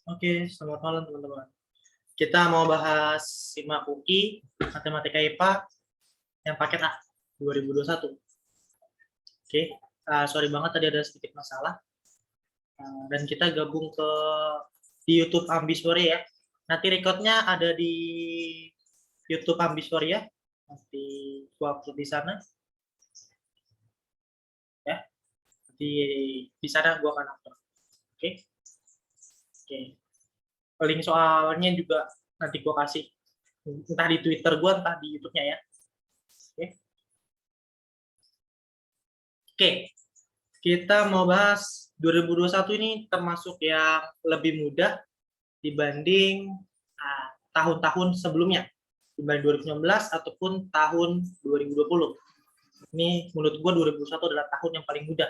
Oke, selamat malam teman-teman. Kita mau bahas SIMAK UI Matematika IPA yang paket A 2021. Oke, sorry banget tadi ada sedikit masalah. Dan kita gabung di YouTube Ambiswari ya. Nanti recordnya ada di YouTube Ambiswari ya. Nanti gua upload di sana. Ya, di sana gua akan upload. Oke. Oke. Link soalnya juga nanti gua kasih entah di Twitter gua entah di YouTube-nya ya. Oke. Oke, kita mau bahas 2021 ini termasuk yang lebih mudah dibanding tahun-tahun sebelumnya, dibanding 2019 ataupun tahun 2020. Ini menurut gue 2021 adalah tahun yang paling mudah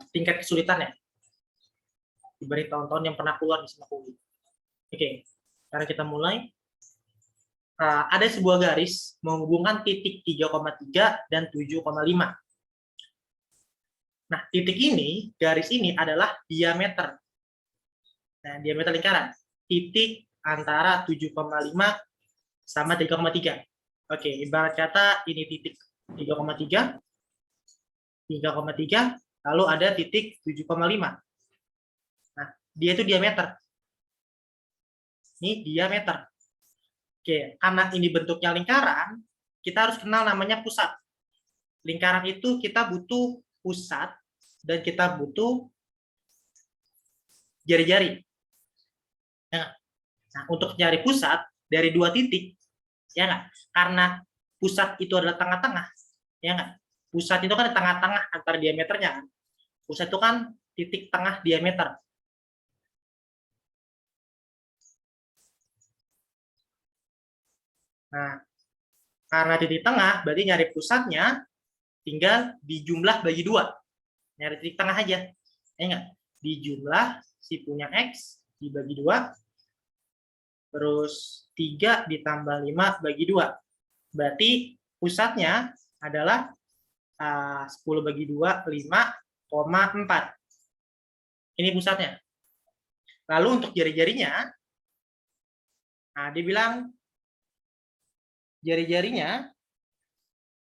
tingkat kesulitannya dibanding tahun-tahun yang pernah keluar di SIMAK UI. Oke, sekarang kita mulai. Ada sebuah garis menghubungkan titik 3,3 dan 7,5. Nah, titik ini, garis ini adalah diameter. Nah, diameter lingkaran. Titik antara 7,5 sama 3,3. Oke, ibarat kata ini titik 3,3, 3,3, lalu ada titik 7,5. Nah, dia itu diameter. Ini diameter. Oke, karena ini bentuknya lingkaran, kita harus kenal namanya pusat. Lingkaran itu kita butuh pusat dan kita butuh jari-jari. Nah, untuk cari pusat dari dua titik, ya nggak? Karena pusat itu adalah tengah-tengah, ya nggak? Pusat itu kan di tengah-tengah antara diameternya kan. Pusat itu kan titik tengah diameter. Nah, karena titik tengah, berarti nyari pusatnya tinggal dijumlah bagi dua. Nyari titik tengah aja, ya nggak? Dijumlah si punya X dibagi dua, terus 3 ditambah 5 bagi 2. Berarti pusatnya adalah 10 bagi 2, 5,4. Ini pusatnya. Lalu untuk jari-jarinya, nah dia bilang jari-jarinya,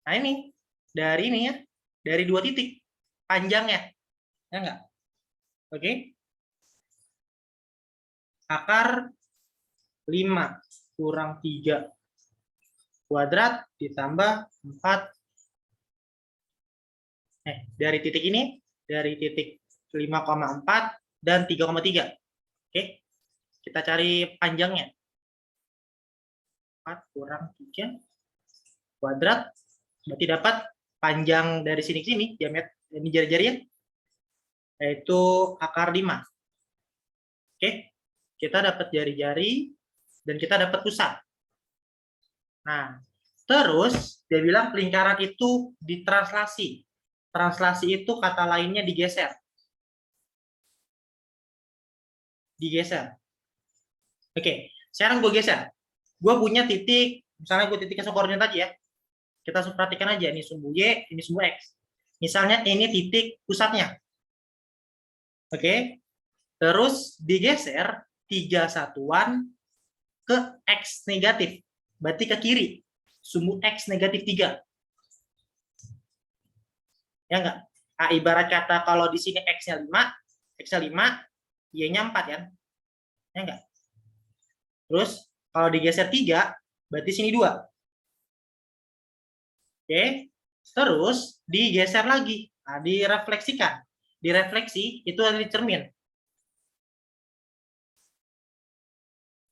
nah ini, dari ini ya, dari dua titik panjangnya, ya enggak? Oke. Akar 5 kurang 3 kuadrat ditambah 4. Dari titik ini, dari titik 5,4 dan 3,3. Oke, kita cari panjangnya. 4 kurang 3 kuadrat, berarti dapat panjang dari sini ke sini, diameter ini jari-jarinya, yaitu akar 5. Oke, kita dapat jari-jari dan kita dapat pusat. Nah, terus dia bilang lingkaran itu ditranslasi. Translasi itu kata lainnya digeser. Digeser. Oke, sekarang gue geser. Gue punya titik, misalnya gue titiknya koordinat aja ya. Kita perhatikan aja, ini sumbu Y, ini sumbu X. Misalnya ini titik pusatnya. Oke, terus digeser 3 satuan ke X negatif. Berarti ke kiri. Sumbu X negatif 3. Ya enggak? Nah, ibarat kata kalau di sini X-nya 5, X-nya 5, Y-nya 4 kan? Ya enggak? Terus kalau digeser 3, berarti sini 2. Oke, terus digeser lagi. Nah, direfleksikan. Direfleksi itu ada di cermin.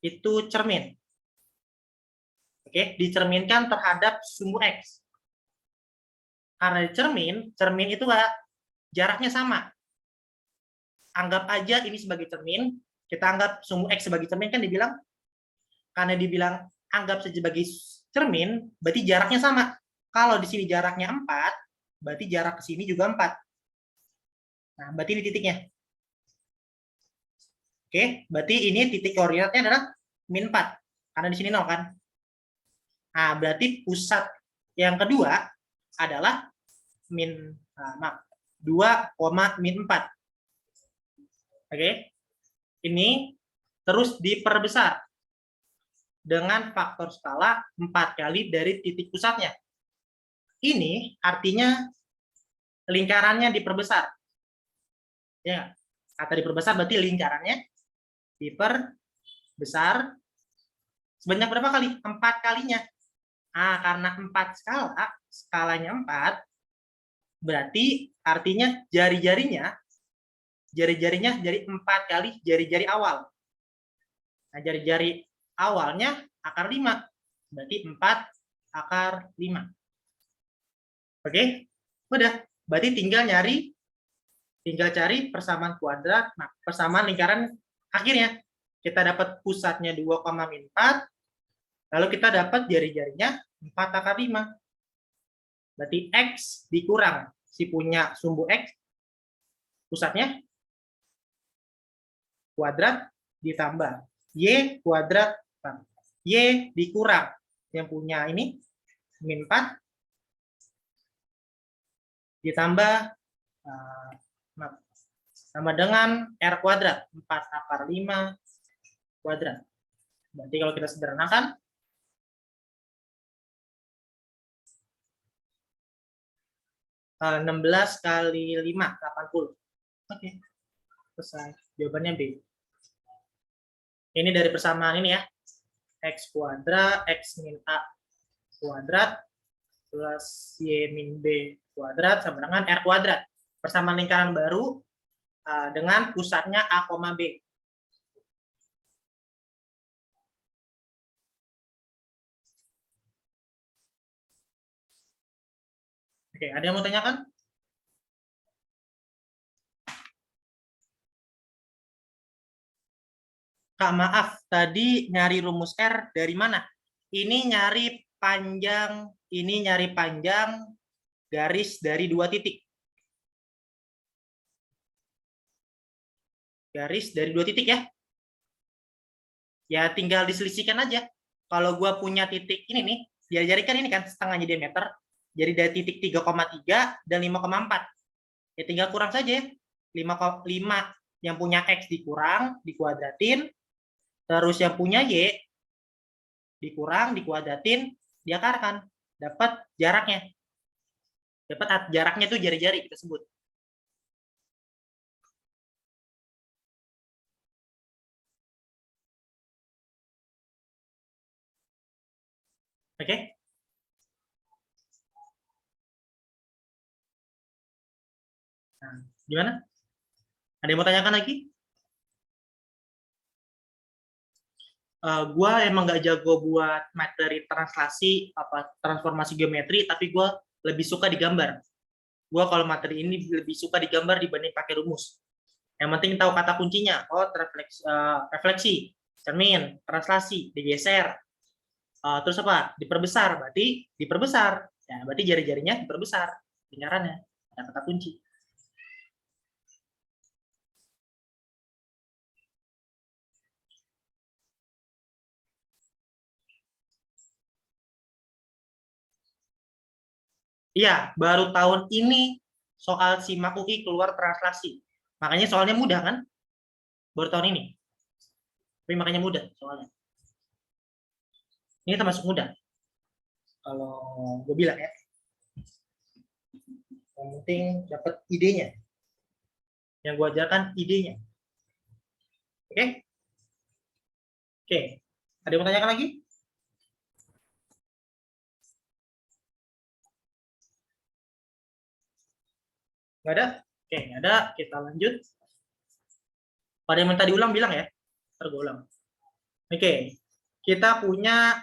Itu cermin. Oke, dicerminkan terhadap sumbu X. Karena di cermin itu jaraknya sama. Anggap aja ini sebagai cermin, kita anggap sumbu X sebagai cermin kan dibilang, karena dibilang anggap saja sebagai cermin, berarti jaraknya sama. Kalau di sini jaraknya 4, berarti jarak ke sini juga 4. Nah, berarti ini titiknya. Oke, berarti ini titik koordinatnya adalah min 4. Karena di sini 0 kan. Nah, berarti pusat yang kedua adalah min 2, min 4. Oke. ini terus diperbesar dengan faktor skala 4 kali dari titik pusatnya. Ini artinya lingkarannya diperbesar. Ya, kata diperbesar berarti lingkarannya diperbesar sebanyak berapa kali? 4 kalinya. Nah, karena 4 skalanya 4, berarti artinya jari-jarinya jadi 4 kali jari-jari awal. Nah, jari-jari awalnya akar 5. Berarti 4 akar 5. Oke? Udah. Berarti tinggal cari persamaan kuadrat. Nah, persamaan lingkaran akhirnya. Kita dapat pusatnya 2,4. Lalu kita dapat jari-jarinya 4 akar 5. Berarti X dikurang si punya sumbu X, pusatnya kuadrat ditambah Y kuadrat, Y dikurang yang punya ini min 4 ditambah sama dengan R kuadrat 4 akar 5 kuadrat. Berarti kalau kita sederhanakan 16 kali 5 80. Oke. Selesai. Jawabannya B. Ini dari persamaan ini ya. X kuadrat, X min A kuadrat, plus Y min B kuadrat, sama dengan R kuadrat. Persamaan lingkaran baru dengan pusatnya A, B. Oke, ada yang mau tanyakan? Kak, maaf, tadi nyari rumus R dari mana? Ini nyari panjang garis dari 2 titik. Garis dari 2 titik ya. Ya tinggal diselisihkan aja. Kalau gua punya titik ini nih, jari-jari kan ini kan setengahnya diameter. Jadi dari titik 3,3 dan 5,4. Ya tinggal kurang saja ya. 5 yang punya X dikurang, dikuadratin. Terus yang punya Y dikurang, dikuadratin, diakarkan. Dapat jaraknya. Dapat jaraknya itu jari-jari kita sebut. Oke? Nah, gimana? Ada yang mau tanyakan lagi? Gue emang nggak jago buat materi translasi transformasi geometri, tapi gue lebih suka digambar. Gue kalau materi ini lebih suka digambar dibanding pakai rumus. Yang penting tahu kata kuncinya. Oh, refleksi, cermin, translasi, digeser. Terus apa? Diperbesar. Berarti diperbesar. Ya, berarti jari-jarinya diperbesar. Lingkarannya. Ada kata kunci. Iya, baru tahun ini soal SIMAK UI keluar translasi. Makanya soalnya mudah kan? Baru tahun ini. Tapi makanya mudah soalnya. Ini termasuk mudah. Kalau gue bilang ya. Yang penting dapat idenya. Yang gue ajarkan idenya. Oke? Oke. Ada yang mau tanyakan lagi? Nggak ada? Oke, nggak ada. Kita lanjut. Pada yang minta diulang bilang ya. Ntar gue ulang. Oke. Kita punya...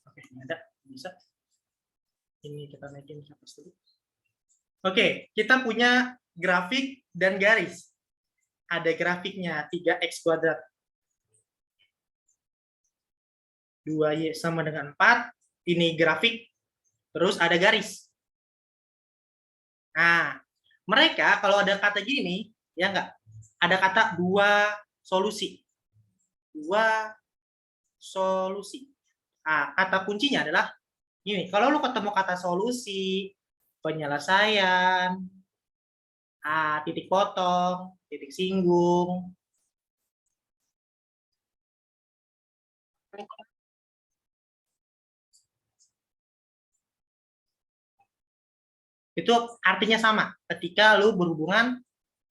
Oke, nggak ada. Bisa. Ini kita naikin hapus dulu. Oke, kita punya grafik dan garis. Ada grafiknya 3x kuadrat 2y sama dengan 4. Ini grafik. Terus ada garis. Nah, mereka kalau ada kata gini, ya enggak, ada kata dua solusi. Dua solusi. Nah, kata kuncinya adalah ini. Kalau lu ketemu kata solusi, penyelesaian, titik potong, titik singgung. Itu artinya sama ketika lu berhubungan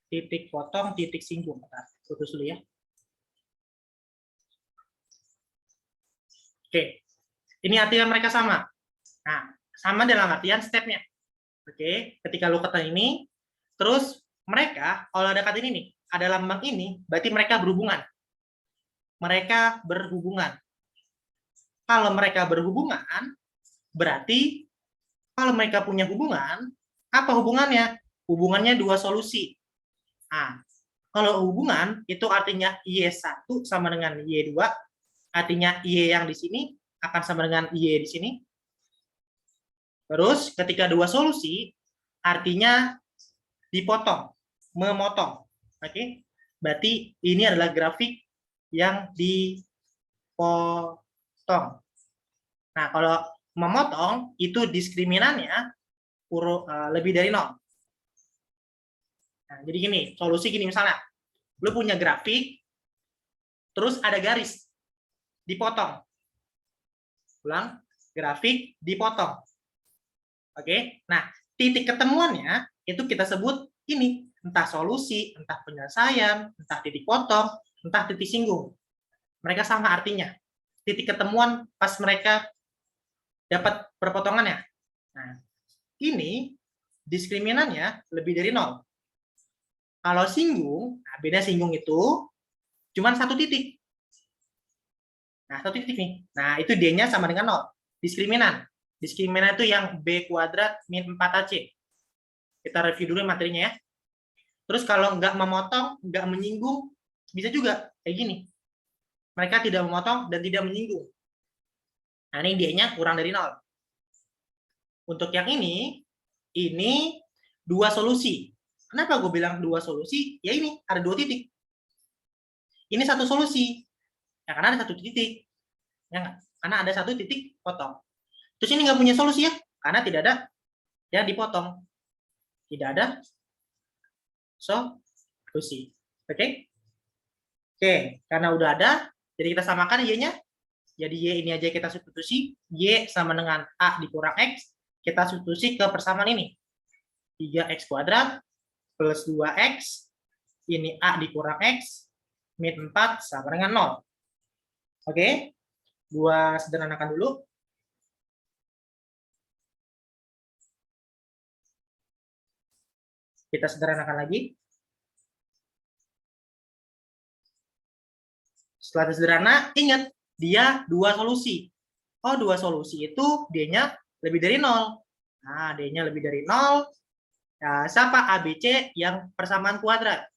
titik potong, titik singgung. Putus dulu ya. Oke, ini artinya mereka sama. Nah, sama dalam artian stepnya. Oke, ketika lu kata ini, terus mereka, kalau ada kata ini nih, ada lambang ini, berarti mereka berhubungan. Mereka berhubungan. Kalau mereka berhubungan, berarti kalau mereka punya hubungan, apa hubungannya? Hubungannya dua solusi. Nah, kalau hubungan itu artinya Y1 sama dengan Y2, artinya Y yang di sini akan sama dengan Y di sini. Terus ketika dua solusi, artinya dipotong, memotong. Oke, berarti ini adalah grafik yang dipotong. Nah, kalau memotong itu diskriminannya lebih dari 0. Nah, jadi gini, solusi gini misalnya, lu punya grafik, terus ada garis, dipotong. Ulang, grafik, dipotong. Oke, nah titik ketemuannya itu kita sebut ini, entah solusi, entah penyelesaian, entah titik potong, entah titik singgung. Mereka sama artinya. Titik ketemuan pas mereka dapat perpotongannya. Nah, ini diskriminannya lebih dari 0. Kalau singgung, nah beda singgung itu cuma satu titik. Nah, satu titik nih. Nah, itu D-nya sama dengan 0. Diskriminan. Diskriminan itu yang B kuadrat min 4AC. Kita review dulu materinya ya. Terus kalau nggak memotong, nggak menyinggung, bisa juga kayak gini. Mereka tidak memotong dan tidak menyinggung. Nah, ini D-nya kurang dari 0. Untuk yang ini dua solusi. Kenapa gue bilang dua solusi? Ya ini, ada dua titik. Ini satu solusi. Ya, karena ada satu titik. Ya, karena ada satu titik potong. Terus ini nggak punya solusi ya, karena tidak ada yang dipotong. Tidak ada solusi. Oke? Oke, karena udah ada, jadi kita samakan Y-nya. Jadi Y ini aja kita substitusi. Y sama dengan A dikurang X. Kita substitusi ke persamaan ini. 3X kuadrat plus 2X. Ini A dikurang X. Min 4 sama dengan 0. Oke? Gua sederhanakan dulu. Kita sederhanakan lagi. Setelah sederhana, ingat, dia dua solusi. Oh, dua solusi itu D-nya lebih dari 0. Nah, D-nya lebih dari 0. Nah, siapa ABC yang persamaan kuadrat?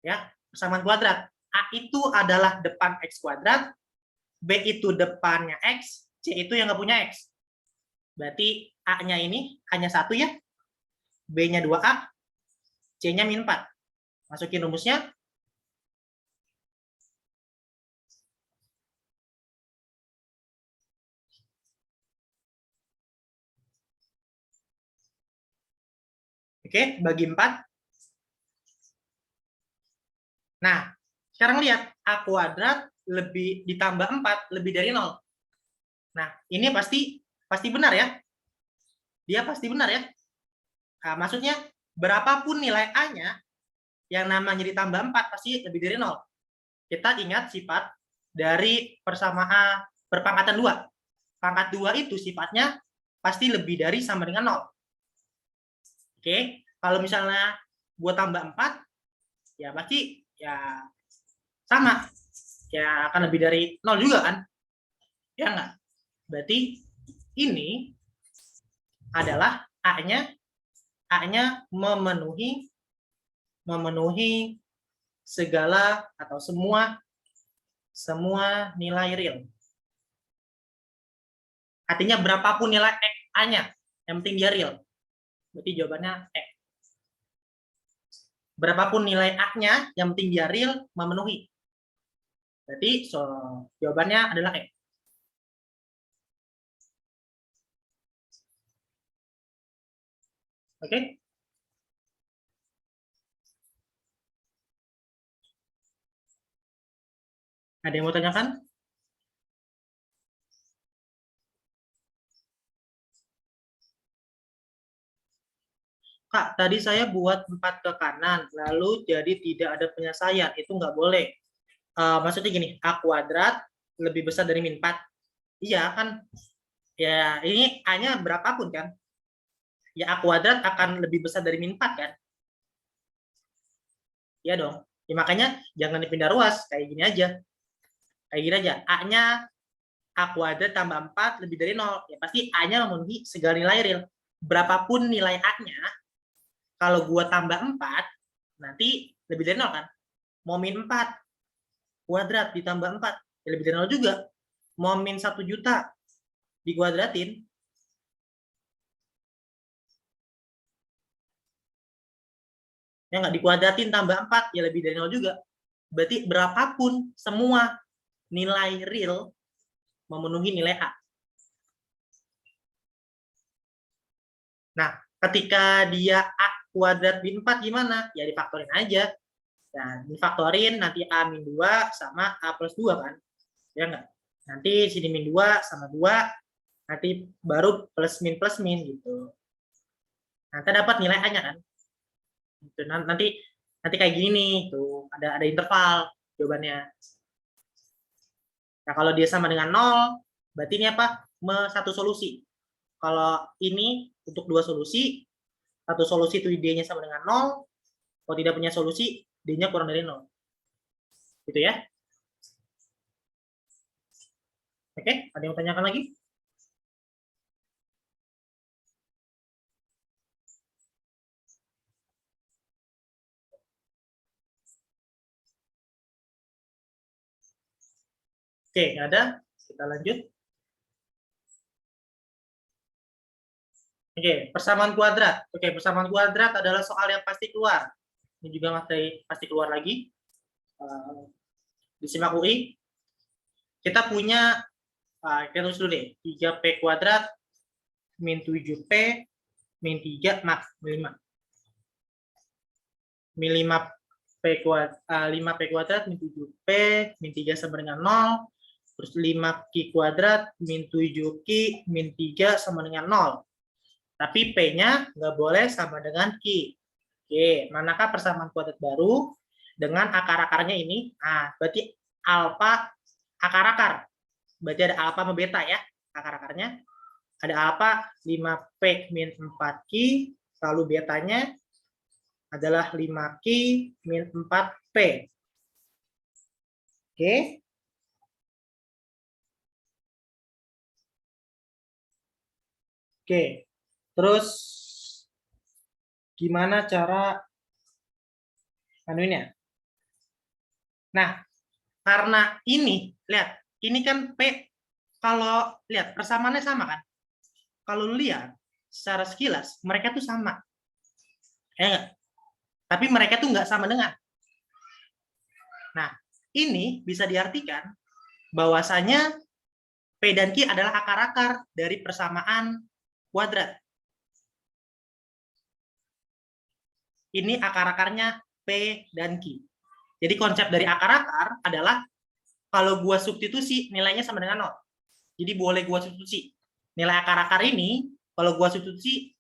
Ya, persamaan kuadrat. A itu adalah depan X kuadrat, B itu depannya X, C itu yang nggak punya X. Berarti A-nya ini hanya satu ya, B-nya 2A, C-nya min 4. Masukin rumusnya. Oke, bagi 4. Nah, sekarang lihat, A kuadrat lebih ditambah 4 lebih dari 0. Nah, ini pasti benar ya. Dia pasti benar ya. Nah, maksudnya berapapun nilai A-nya, yang namanya ditambah 4 pasti lebih dari 0. Kita ingat sifat dari persamaan berpangkatan 2. Pangkat 2 itu sifatnya pasti lebih dari sama dengan 0. Oke, kalau misalnya gue tambah 4, ya pasti ya sama. Ya akan lebih dari 0 juga kan? Ya enggak? Berarti ini adalah A-nya memenuhi segala atau semua nilai real. Artinya berapapun nilai A-nya, yang penting dia real. Berarti jawabannya E. Berapapun nilai A-nya, yang penting dia real, memenuhi. Berarti jawabannya adalah E. Oke? Ada yang mau tanyakan? Kak, tadi saya buat 4 ke kanan, lalu jadi tidak ada penyelesaian. Itu nggak boleh. Maksudnya gini, A kuadrat lebih besar dari min 4. Iya kan? Ya, ini A-nya berapapun kan? Ya, A kuadrat akan lebih besar dari min 4 kan? Iya dong. Ya, makanya jangan dipindah ruas. Kayak gini aja. Kayak gini aja. A-nya A kuadrat tambah 4 lebih dari 0. Ya, pasti A-nya memenuhi segala nilai real. Berapapun nilai A-nya, kalau gua tambah 4, nanti lebih dari 0 kan? Mau min 4 kuadrat ditambah 4, ya lebih dari 0 juga. Mau min 1 juta dikuadratin, ya nggak dikuadratin tambah 4, ya lebih dari 0 juga. Berarti berapapun semua nilai real memenuhi nilai A. Nah, ketika dia A kuadrat min 4 gimana? Ya difaktorin aja. Nah, difaktorin nanti A min 2 sama A plus 2 kan? Ya enggak? Nanti sini min 2 sama 2, nanti baru plus min gitu. Nanti dapat nilai A-nya kan? Gitu. Nanti kayak gini nih, tuh ada interval jawabannya. Nah, kalau dia sama dengan 0, berarti ini apa? Satu solusi. Kalau ini untuk 2 solusi, satu solusi itu D-nya sama dengan 0, kalau tidak punya solusi, D-nya kurang dari 0. Gitu ya. Oke, ada yang tanyakan lagi? Oke, nggak ada. Kita lanjut. Oke, persamaan kuadrat. Oke, persamaan kuadrat adalah soal yang pasti keluar. Ini juga materi pasti keluar lagi. Disimak UI. Kita punya, kita tulis dulu deh, 3P kuadrat min 7P min 3 max min 5. Min 5P kuadrat, 5P kuadrat min 7P min 3 sama dengan 0. Terus 5Q kuadrat min 7Q min 3 sama dengan 0. Tapi P-nya nggak boleh sama dengan Q. Oke, manakah persamaan kuadrat baru dengan akar-akarnya ini? Nah, berarti alfa akar-akar. Berarti ada alfa sama beta ya, akar-akarnya. Ada alfa 5P min 4Q, lalu betanya adalah 5Q min 4P. Oke. Oke. Terus gimana cara anunya? Nah, karena ini, lihat, ini kan P, kalau lihat persamaannya sama kan? Kalau lihat secara sekilas, mereka tuh sama. Ya, tapi mereka tuh nggak sama dengan. Nah, ini bisa diartikan bahwasanya P dan Q adalah akar-akar dari persamaan kuadrat. Ini akar-akarnya P dan Q. Jadi konsep dari akar-akar adalah kalau gua substitusi nilainya sama dengan 0. Jadi boleh gua substitusi. Nilai akar-akar ini kalau gua substitusi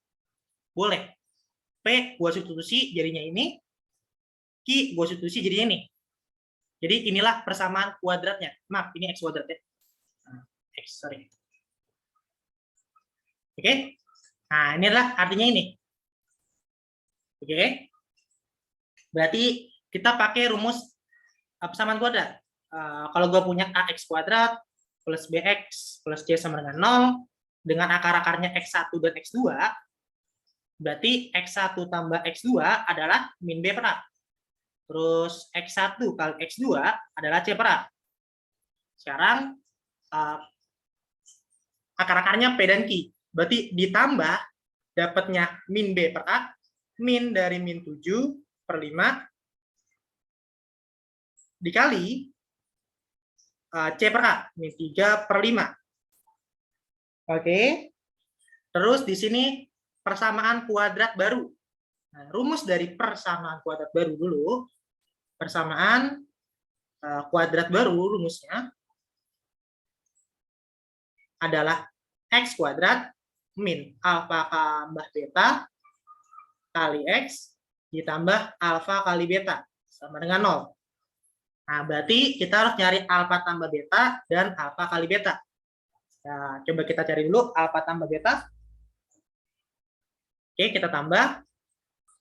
boleh. P gua substitusi jadinya ini, Q gua substitusi jadinya ini. Jadi inilah persamaan kuadratnya. Maaf, ini X kuadrat ya. X, sorry. Oke. Nah, inilah artinya ini. Oke. Berarti kita pakai rumus persamaan kuadrat. Kalau gue punya AX kuadrat plus BX plus C sama dengan 0, dengan akar-akarnya X1 dan X2, berarti X1 tambah X2 adalah min B per A. Terus X1 kali X2 adalah C per A. Sekarang akar-akarnya P dan Q. Berarti ditambah dapatnya min B per A, min dari min 7 per 5 dikali C per A, min 3 per 5. Oke. Terus di sini persamaan kuadrat baru. Nah, rumus dari persamaan kuadrat baru dulu. Persamaan kuadrat baru, rumusnya adalah X kuadrat min alfa tambah beta kali X ditambah alfa kali beta sama dengan 0. Nah, berarti kita harus nyari alfa tambah beta dan alfa kali beta. Nah, coba kita cari dulu alfa tambah beta. Oke, kita tambah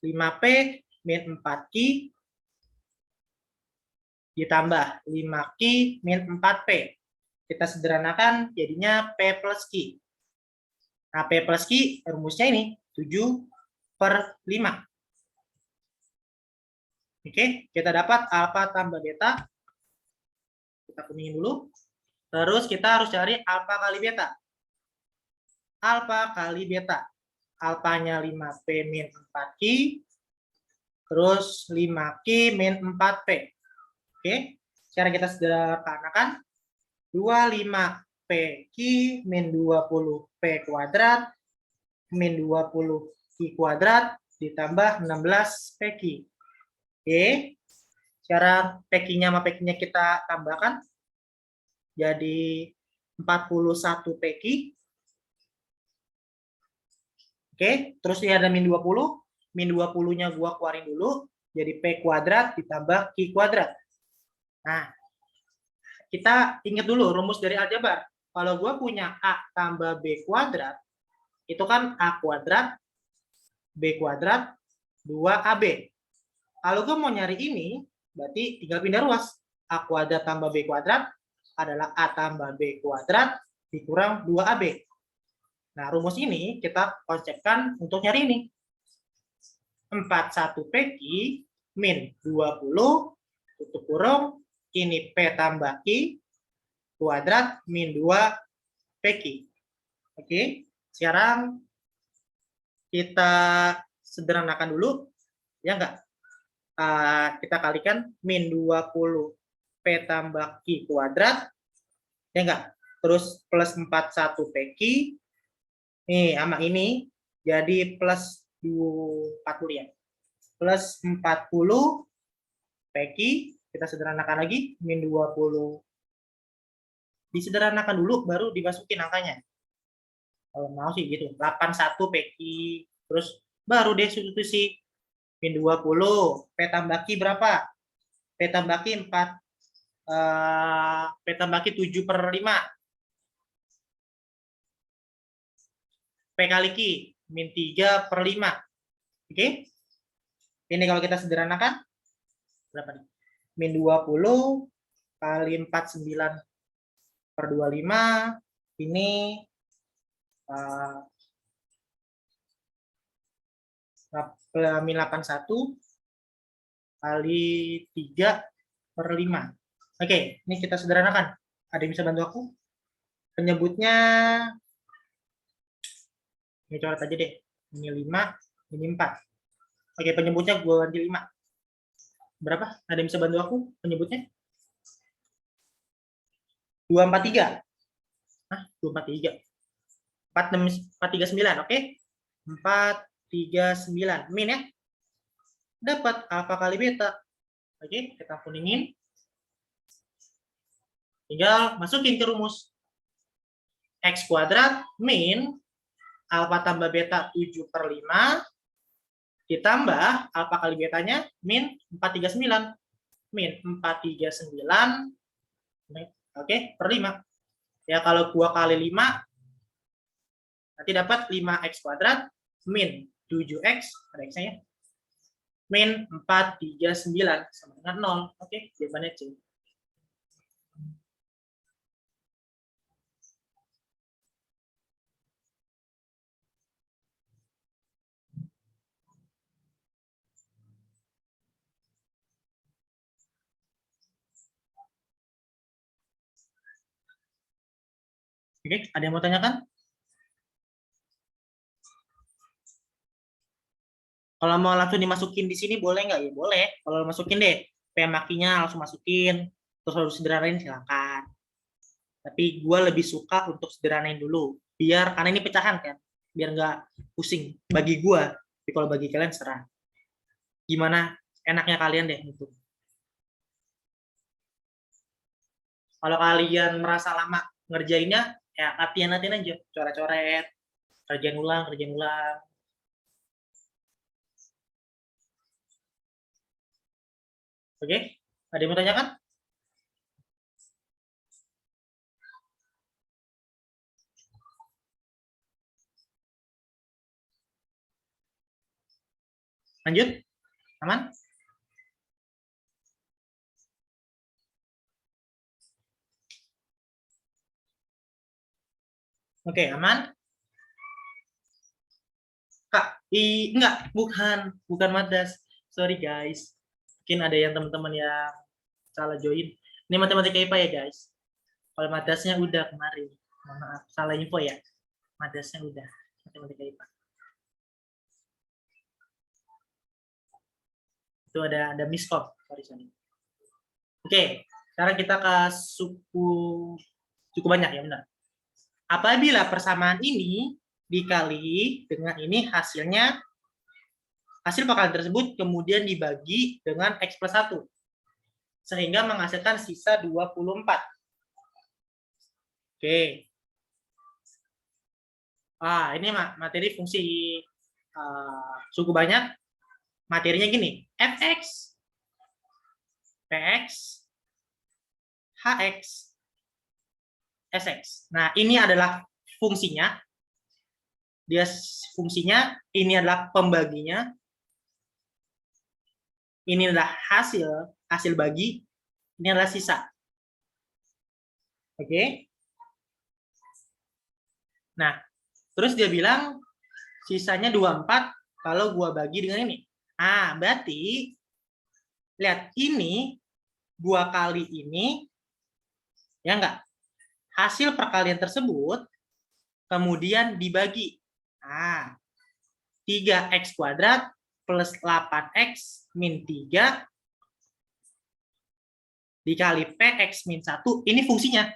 5P min 4Q ditambah 5Q min 4P. Kita sederhanakan jadinya P plus Q. Nah, P plus Q rumusnya ini 7/5. Oke, kita dapat alfa tambah beta. Kita kuningin dulu. Terus kita harus cari alfa kali beta. Alfa kali beta. Alfanya 5P min 4Q. Terus 5Q min 4P. Oke, cara kita sederhanakan 25PQ min 20P kuadrat min 20Q kuadrat ditambah 16PQ. Oke, cara PQ-nya sama PQ-nya kita tambahkan jadi 41PQ. Oke, terus ini ada min 20. Min 20-nya gua keluarin dulu, jadi P kuadrat ditambah Q kuadrat. Nah, kita ingat dulu rumus dari aljabar. Kalau gua punya A tambah B kuadrat, itu kan A kuadrat, B kuadrat, 2AB. Kalau gue mau nyari ini, berarti tinggal pindah ruas. A kuadrat tambah B kuadrat adalah A tambah B kuadrat dikurang 2AB. Nah, rumus ini kita konsepkan untuk nyari ini. 41PQ min 20 tutup kurung, ini P tambah Q kuadrat min 2PQ. Oke, sekarang kita sederhanakan dulu, ya enggak? Kita kalikan min 20 P tambah Q kuadrat, ya enggak? Terus plus 41PQ, nih sama ini, jadi plus 40 ya. Plus 40 PQ, kita sederhanakan lagi, min 20. Disederhanakan dulu, baru dimasukin angkanya. Kalau mau sih gitu, 81 PQ, terus baru deh substitusi. Min 20, P tambah Q berapa? P tambah Q 4, P tambah Q 7/5. P kali Q, min 3/5. Oke? Ini kalau kita sederhanakan, berapa nih? Min 20 kali 49/25, ini min 81 kali 3/5. Oke, ini kita sederhanakan. Ada yang bisa bantu aku? Penyebutnya, ini coret aja deh. Ini 5, ini 4. Oke, penyebutnya gue ganti 5. Berapa? Ada yang bisa bantu aku penyebutnya? 243. Hah, 243. 439, oke? 439 min ya. Dapat alfa kali beta. Oke, kita kuningin. Tinggal masukin ke rumus. X kuadrat min alfa tambah beta 7/5 ditambah alfa kali betanya min 439. Min 439, oke, per 5. Ya, kalau gua kali 5, nanti dapat 5x kuadrat min 7x, ada x-nya ya, min 439 sama dengan 0. Oke, jawabannya C. Oke, ada yang mau tanyakan? Kalau mau langsung dimasukin di sini boleh nggak? Ya boleh. Kalau masukin deh, PMAQ-nya langsung masukin, terus harus sederhanain silakan. Tapi gue lebih suka untuk sederhanain dulu, biar karena ini pecahan kan, biar nggak pusing bagi gue. Tapi kalau bagi kalian serah. Gimana enaknya kalian deh itu. Kalau kalian merasa lama ngerjainnya, ya latihan-latihan aja, coret-coret, kerjaan ulang, kerjaan ulang. Oke, ada yang mau tanyakan? Lanjut, aman? Oke, aman? Kak, enggak, bukan Madas. Sorry guys. Mungkin ada yang teman-teman yang salah join. Ini matematika IPA ya guys. Kalau Madasnya udah kemarin. Mohon maaf, salah info ya. Madasnya udah. Matematika IPA. Itu ada miskom. Sorry. Oke, sekarang kita ke suku banyak ya benar. Apabila persamaan ini dikali dengan ini hasilnya hasil perkalian tersebut kemudian dibagi dengan X plus 1 sehingga menghasilkan sisa 24. Oke. Ini materi fungsi suku banyak. Materinya gini, fx, px, hx, sx. Nah, ini adalah fungsinya. Dia fungsinya, ini adalah pembaginya. Ini adalah hasil bagi, ini adalah sisa. Oke. Nah, terus dia bilang sisanya 24 kalau gua bagi dengan ini. Berarti lihat ini 2 kali ini ya enggak? Hasil perkalian tersebut kemudian dibagi. 3x kuadrat plus 8x min 3 dikali px min 1, ini fungsinya.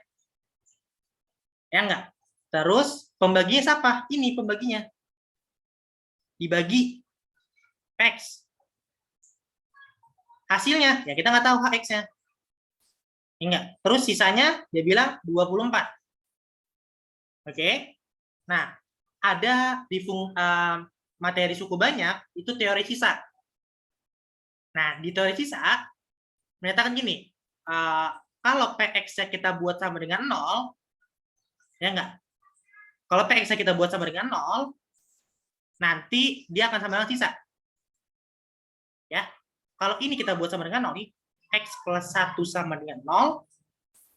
Ya enggak? Terus pembaginya siapa? Ini pembaginya. Dibagi px. Hasilnya, ya kita nggak tahu hx-nya. Enggak. Terus sisanya dia bilang 24. Oke. Nah, ada di materi suku banyak, itu teori sisa. Nah, di teori sisa, menyatakan gini, kalau px-nya kita buat sama dengan 0, ya enggak? Kalau px-nya kita buat sama dengan 0, nanti dia akan sama dengan sisa. Ya. Kalau ini kita buat sama dengan 0, nih, x plus 1 sama dengan 0,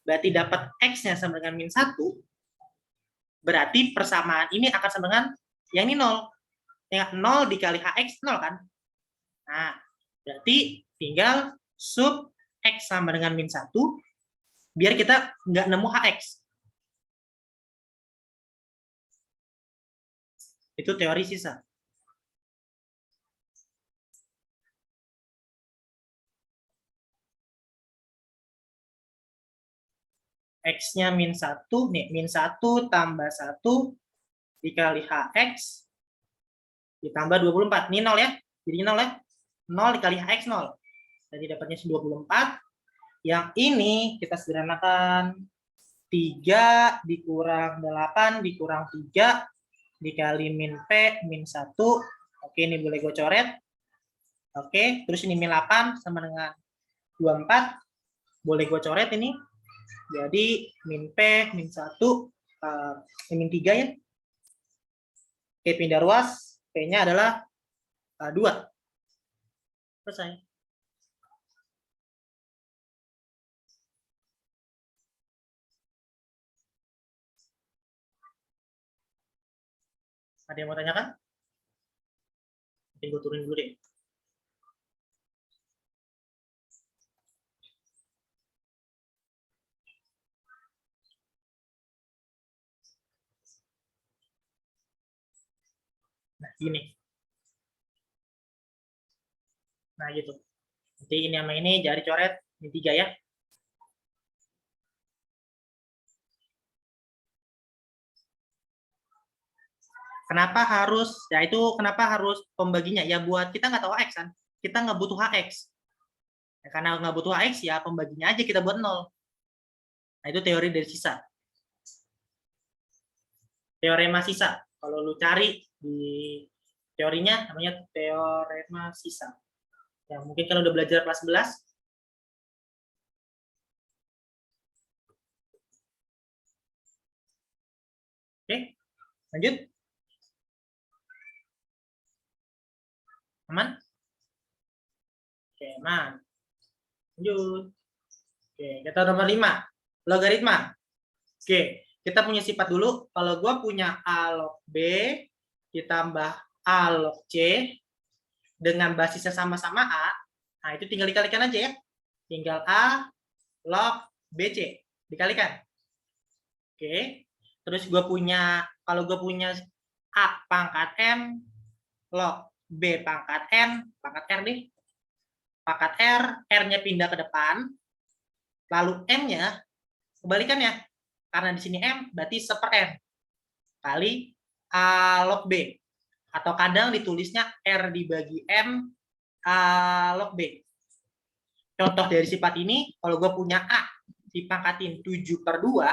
berarti dapat x-nya sama dengan min 1, berarti persamaan ini akan sama dengan yang ini 0. Yang 0 dikali hx, 0 kan? Nah, berarti tinggal sub x sama dengan min 1, biar kita nggak nemu hx. Itu teori sisa. X-nya min 1, nih, min 1 tambah 1 dikali hx ditambah 24. Ini 0 ya, jadi 0 ya. 0 dikali hx 0. Jadi dapatnya 24. Yang ini kita sederhanakan. 3 dikurang 8 dikurang 3 dikali min p min 1. Oke, ini boleh gue coret. Oke, terus ini min 8 sama dengan 24. Boleh gue coret ini. Jadi min P, min 1, min 3 ya. Oke, pindah ruas. P-nya adalah 2. Selesai. Ada yang mau tanyakan? Mungkin gue turunin dulu deh. Nah, gini. Nah, gitu. Nanti ini sama ini jari coret, ini 3 ya. Kenapa harus, ya itu kenapa harus pembaginya? Ya buat kita nggak tahu X kan. Kita nggak butuh HX. Ya, karena nggak butuh HX, ya pembaginya aja kita buat 0. Nah, itu teori dari sisa. Teorema sisa. Kalau lu cari di teorinya namanya teorema sisa. Ya, mungkin kalau udah belajar kelas 11. Oke, lanjut. Aman? Oke, aman. Lanjut. Oke, kita nomor 5. Logaritma. Oke, kita punya sifat dulu. Kalau gue punya A log B ditambah A log C dengan basisnya sama-sama A, nah itu tinggal dikalikan aja ya. Tinggal A log BC. Dikalikan. Oke. Terus gue punya, kalau gue punya A pangkat M log B pangkat N, pangkat R nih. Pangkat R, R-nya pindah ke depan. Lalu M-nya, kebalikannya. Karena di sini M, berarti 1/N. Kali A log B. Atau kadang ditulisnya R dibagi M A log B. Contoh dari sifat ini, kalau gue punya A dipangkatin 7/2,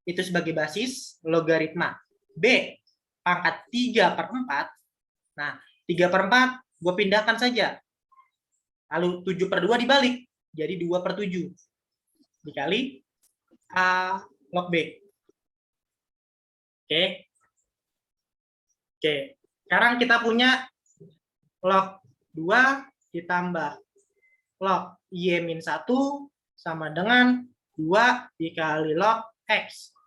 itu sebagai basis logaritma B pangkat 3/4. Nah, 3/4 gue pindahkan saja. Lalu 7/2 dibalik, jadi 2/7. Dikali A log B. Oke. Oke. Sekarang kita punya log 2 ditambah log Y-1 sama dengan 2 dikali log X.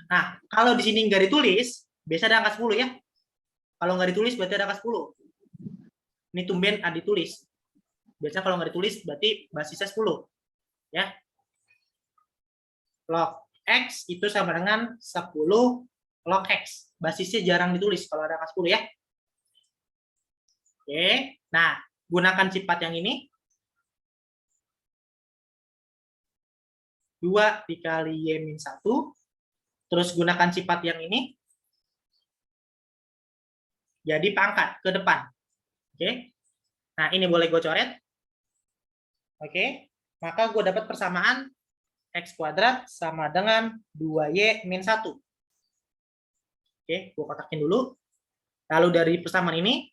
Nah, kalau di sini nggak ditulis, biasa ada angka 10 ya. Kalau nggak ditulis, berarti ada angka 10. Ini tumben ada ditulis. Biasanya kalau nggak ditulis, berarti basisnya 10. Ya. Log X itu sama dengan 10 log X. Basisnya jarang ditulis kalau ada angka 10 ya. Oke. Nah, gunakan sifat yang ini. 2 dikali Y-1. Terus gunakan sifat yang ini. Jadi pangkat ke depan. Oke. Nah, ini boleh gue coret. Oke. Maka gue dapat persamaan X kuadrat sama dengan 2Y min 1. Oke, gue kotakin dulu. Lalu dari persamaan ini,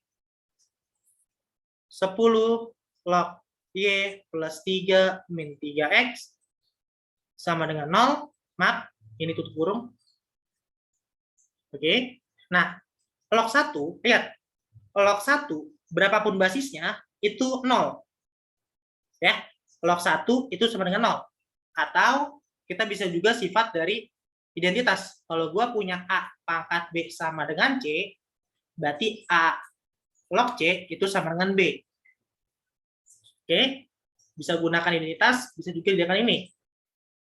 10 log Y plus 3 min 3X sama dengan 0. Maaf, ini tutup kurung. Oke. Nah, log 1, lihat. Log 1, berapapun basisnya, itu 0. Ya, log 1 itu sama dengan 0. Atau kita bisa juga sifat dari identitas. Kalau gue punya A pangkat B sama dengan C, berarti A log C itu sama dengan B. Oke, bisa gunakan identitas, bisa juga gunakan ini.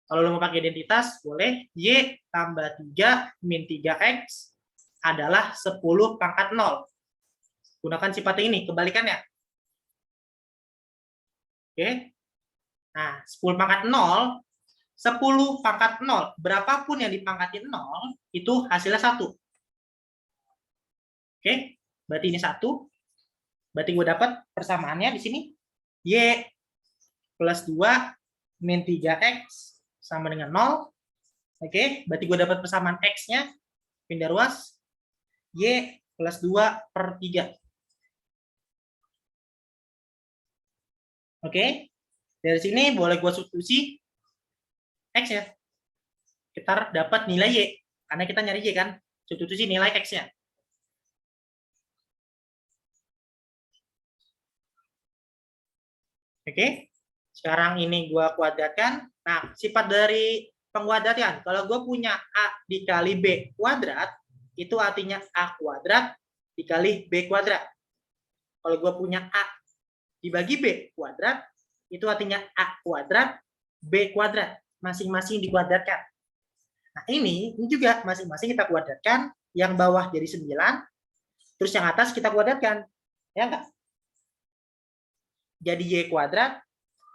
Kalau lo mau pakai identitas, boleh Y tambah 3 min 3X adalah 10 pangkat 0. Gunakan sifat ini, kebalikannya. Oke. Nah, 10 pangkat 0, 10 pangkat 0, berapapun yang dipangkatin 0, itu hasilnya 1. Oke, berarti ini 1. Berarti gue dapat persamaannya di sini. Y plus 2 min 3X sama dengan 0. Oke, berarti gue dapat persamaan X-nya. Pindah ruas. Y plus 2/3. Oke, dari sini boleh gue substitusi X ya. Kita dapat nilai Y. Karena kita nyari Y kan. Substitusi nilai X-nya. Oke, sekarang ini gue kuadratkan. Nah, sifat dari penguadratan. Kalau gue punya A dikali B kuadrat, itu artinya A kuadrat dikali B kuadrat. Kalau gue punya A dibagi B kuadrat, itu artinya A kuadrat, B kuadrat. Masing-masing dikuadratkan. Nah, ini juga masing-masing kita kuadratkan. Yang bawah jadi 9, terus yang atas kita kuadratkan. Ya enggak? Jadi Y kuadrat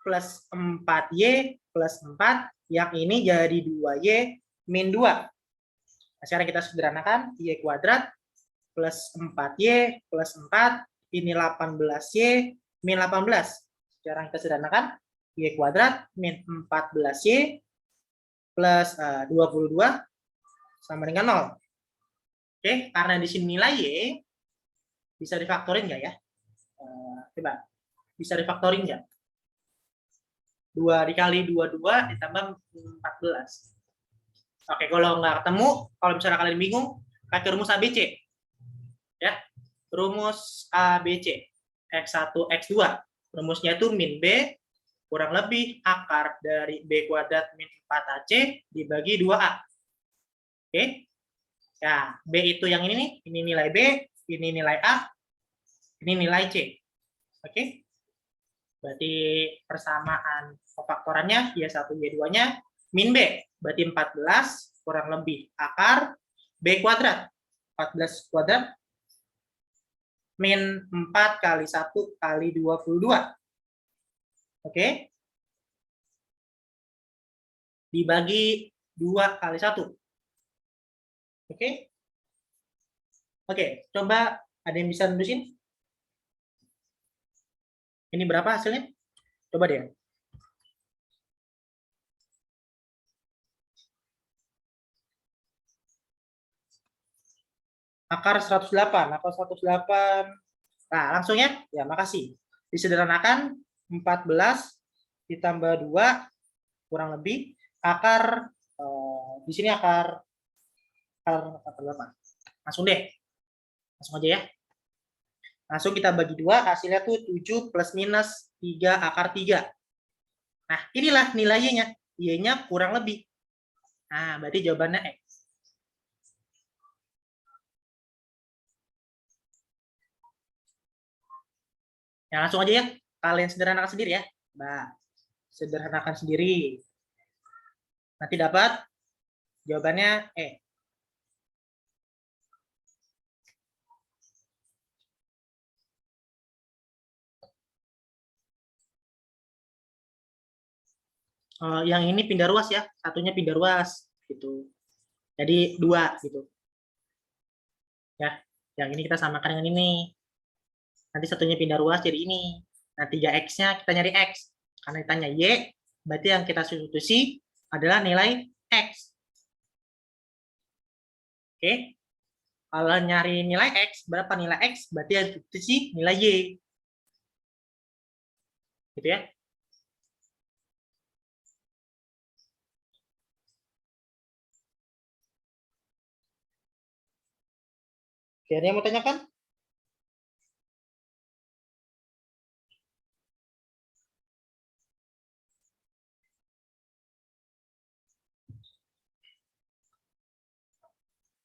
plus 4Y plus 4. Yang ini jadi 2Y min 2. Nah, sekarang kita sederhanakan. Y kuadrat plus 4Y plus 4. Ini 18Y min 18. Sekarang kita sederhanakan. Y kuadrat min 14Y plus 22 sama dengan 0. Oke, karena di sini nilai Y, bisa difaktorin nggak ya? Coba, bisa difaktorin nggak? 2 dikali 22 ditambah 14. Oke, kalau nggak ketemu, kalau misalnya kalian bingung, pakai rumus ABC. Ya, rumus ABC. X1, X2. Rumusnya itu min B kurang lebih akar dari B kuadrat min 4AC dibagi 2A. Oke. Ya, B itu yang ini nih, ini nilai B, ini nilai A, ini nilai C. Oke. Berarti persamaan faktorannya Y1, Y2-nya min B. Berarti 14 kurang lebih akar B kuadrat. 14 kuadrat min 4 kali 1 kali 22. Oke. Dibagi 2 kali 1. Oke. Oke, coba ada yang bisa nulisin? Ini berapa hasilnya? Coba deh. Akar 108. Akar 108. Nah, langsung ya. Ya, makasih. Disederhanakan 14 ditambah 2 kurang lebih akar di sini akar berapa? Langsung deh. Langsung aja ya. Langsung kita bagi 2, hasilnya tuh 7 plus minus 3 akar 3. Nah, inilah nilainya. Y-nya kurang lebih. Nah, berarti jawabannya X. Ya, langsung aja ya. Kalian sederhanakan sendiri ya. Nah, sederhanakan sendiri. Nanti dapat jawabannya E. Yang ini pindah ruas ya. Satunya pindah ruas gitu. Jadi 2 gitu. Ya. Yang ini kita samakan dengan ini. Nanti satunya pindah ruas jadi ini. Nah, 3X-nya kita nyari X. Karena ditanya Y, berarti yang kita substitusi adalah nilai X. Oke. Kalau nyari nilai X, berapa nilai X? Berarti yang substitusi nilai Y. Gitu ya. Oke, ada yang mau tanyakan?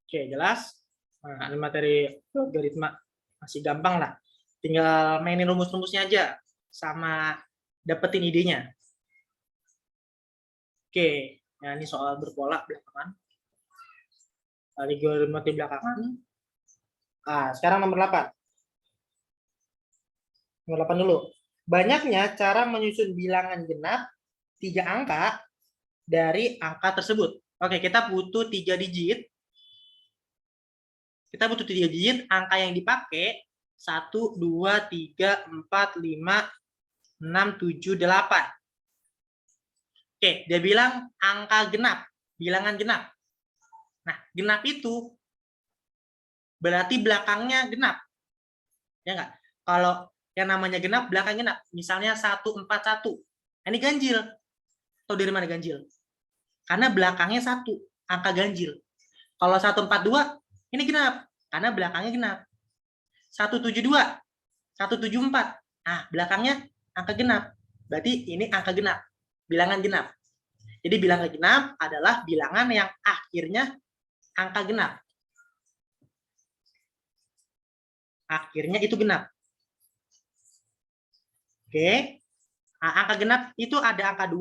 Oke, jelas. Nah, ini materi logaritma masih gampang lah. Tinggal mainin rumus-rumusnya aja sama dapetin idenya. Oke, nah ini soal berpola belakangan. Logaritma belakangan. Sekarang nomor 8. Nomor 8 dulu. Banyaknya cara menyusun bilangan genap 3 angka dari angka tersebut. Oke, kita butuh 3 digit. Kita butuh 3 digit, angka yang dipakai 1, 2, 3, 4, 5, 6, 7, 8. Oke, dia bilang angka genap, bilangan genap. Nah, genap itu berarti belakangnya genap. Ya enggak? Kalau yang namanya genap, belakang genap. Misalnya 141. Ini ganjil. Tahu dari mana ganjil? Karena belakangnya 1, angka ganjil. Kalau 142, ini genap. Karena belakangnya genap. 172, 174. Nah, belakangnya angka genap. Berarti ini angka genap. Bilangan genap. Jadi bilangan genap adalah bilangan yang akhirnya angka genap. Akhirnya itu genap. Oke. Nah, angka genap itu ada angka 2,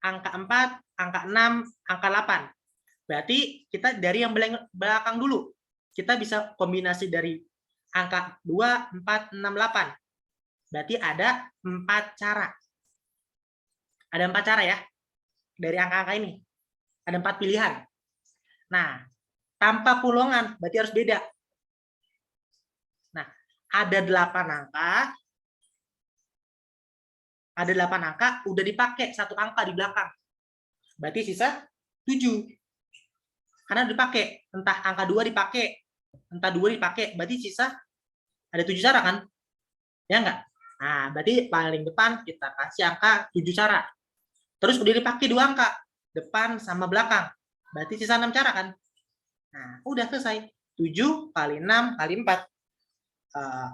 angka 4, angka 6, angka 8. Berarti kita dari yang belakang dulu. Kita bisa kombinasi dari angka 2, 4, 6, 8. Berarti ada 4 cara. Ada 4 cara ya. Dari angka-angka ini. Ada 4 pilihan. Nah, tanpa pulungan berarti harus beda. Nah, ada 8 angka. Ada 8 angka, udah dipakai 1 angka di belakang. Berarti sisa 7. Karena dipakai, entah angka 2 dipakai, entah 2 dipakai, berarti sisa ada 7 cara kan? Ya enggak? Nah, berarti paling depan kita kasih angka 7 cara. Terus udah dipakai 2 angka, depan sama belakang. Berarti sisa 6 cara kan? Nah, udah selesai. 7 kali 6 kali 4.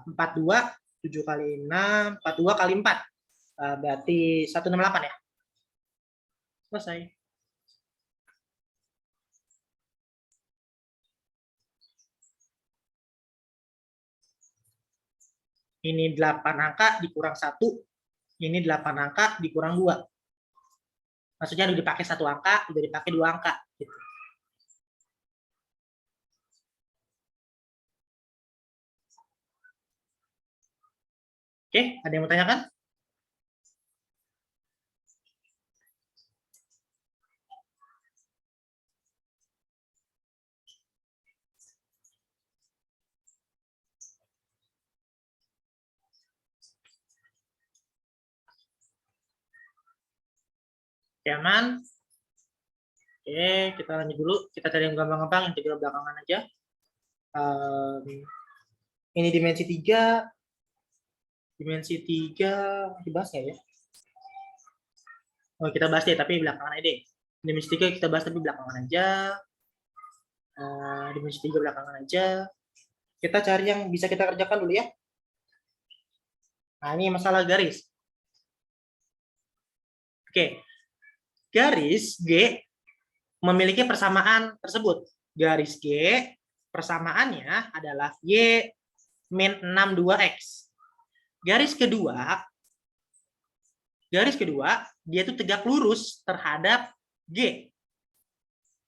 42, 7 kali 6, 42 kali 4. Berarti 168 ya? Selesai. Ini 8 angka dikurang 1, ini 8 angka dikurang 2. Maksudnya udah dipakai 1 angka, udah dipakai 2 angka. Gitu. Oke, ada yang mau tanyakan? Aman? Oke, kita lanjut dulu. Kita cari yang gampang-gampang, integral belakangan aja. Ini dimensi 3. Dimensi 3 dibahas nggak ya? Oh, kita bahas deh, tapi belakangan aja deh. Dimensi 3 kita bahas, tapi belakangan aja. Dimensi 3 belakangan aja. Kita cari yang bisa kita kerjakan dulu ya. Nah, ini masalah garis. Oke. Garis G memiliki persamaan tersebut. Garis G persamaannya adalah Y min 62X. Garis kedua, dia itu tegak lurus terhadap G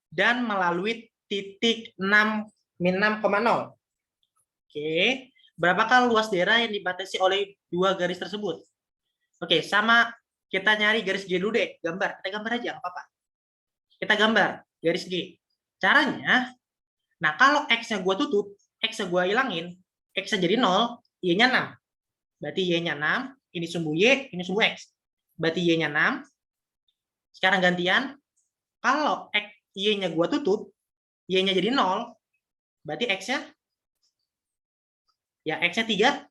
dan melalui titik 6 min 6,0. Oke, berapakah luas daerah yang dibatasi oleh dua garis tersebut? Oke, sama kita nyari garis G dulu deh, gambar. Kita gambar aja, nggak apa-apa. Kita gambar garis G. Caranya, nah kalau X-nya gue tutup, X-nya gue hilangin, X-nya jadi 0, Y-nya 6. Berarti Y-nya 6, ini sumbu Y, ini sumbu X. Berarti Y-nya 6. Sekarang gantian, kalau Y-nya gue tutup, Y-nya jadi 0, berarti X-nya, ya X-nya 3.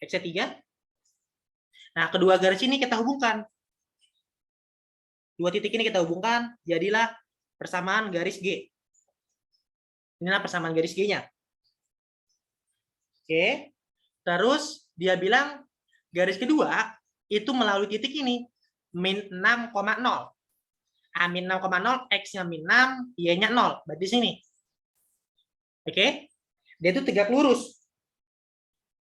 X-nya 3. Nah, kedua garis ini kita hubungkan. Dua titik ini kita hubungkan, jadilah persamaan garis G. Inilah persamaan garis G-nya. Oke. Terus dia bilang garis kedua itu melalui titik ini, min 6,0. Min 6,0, X-nya min 6, Y-nya 0. Berarti sini. Oke. Dia itu tegak lurus.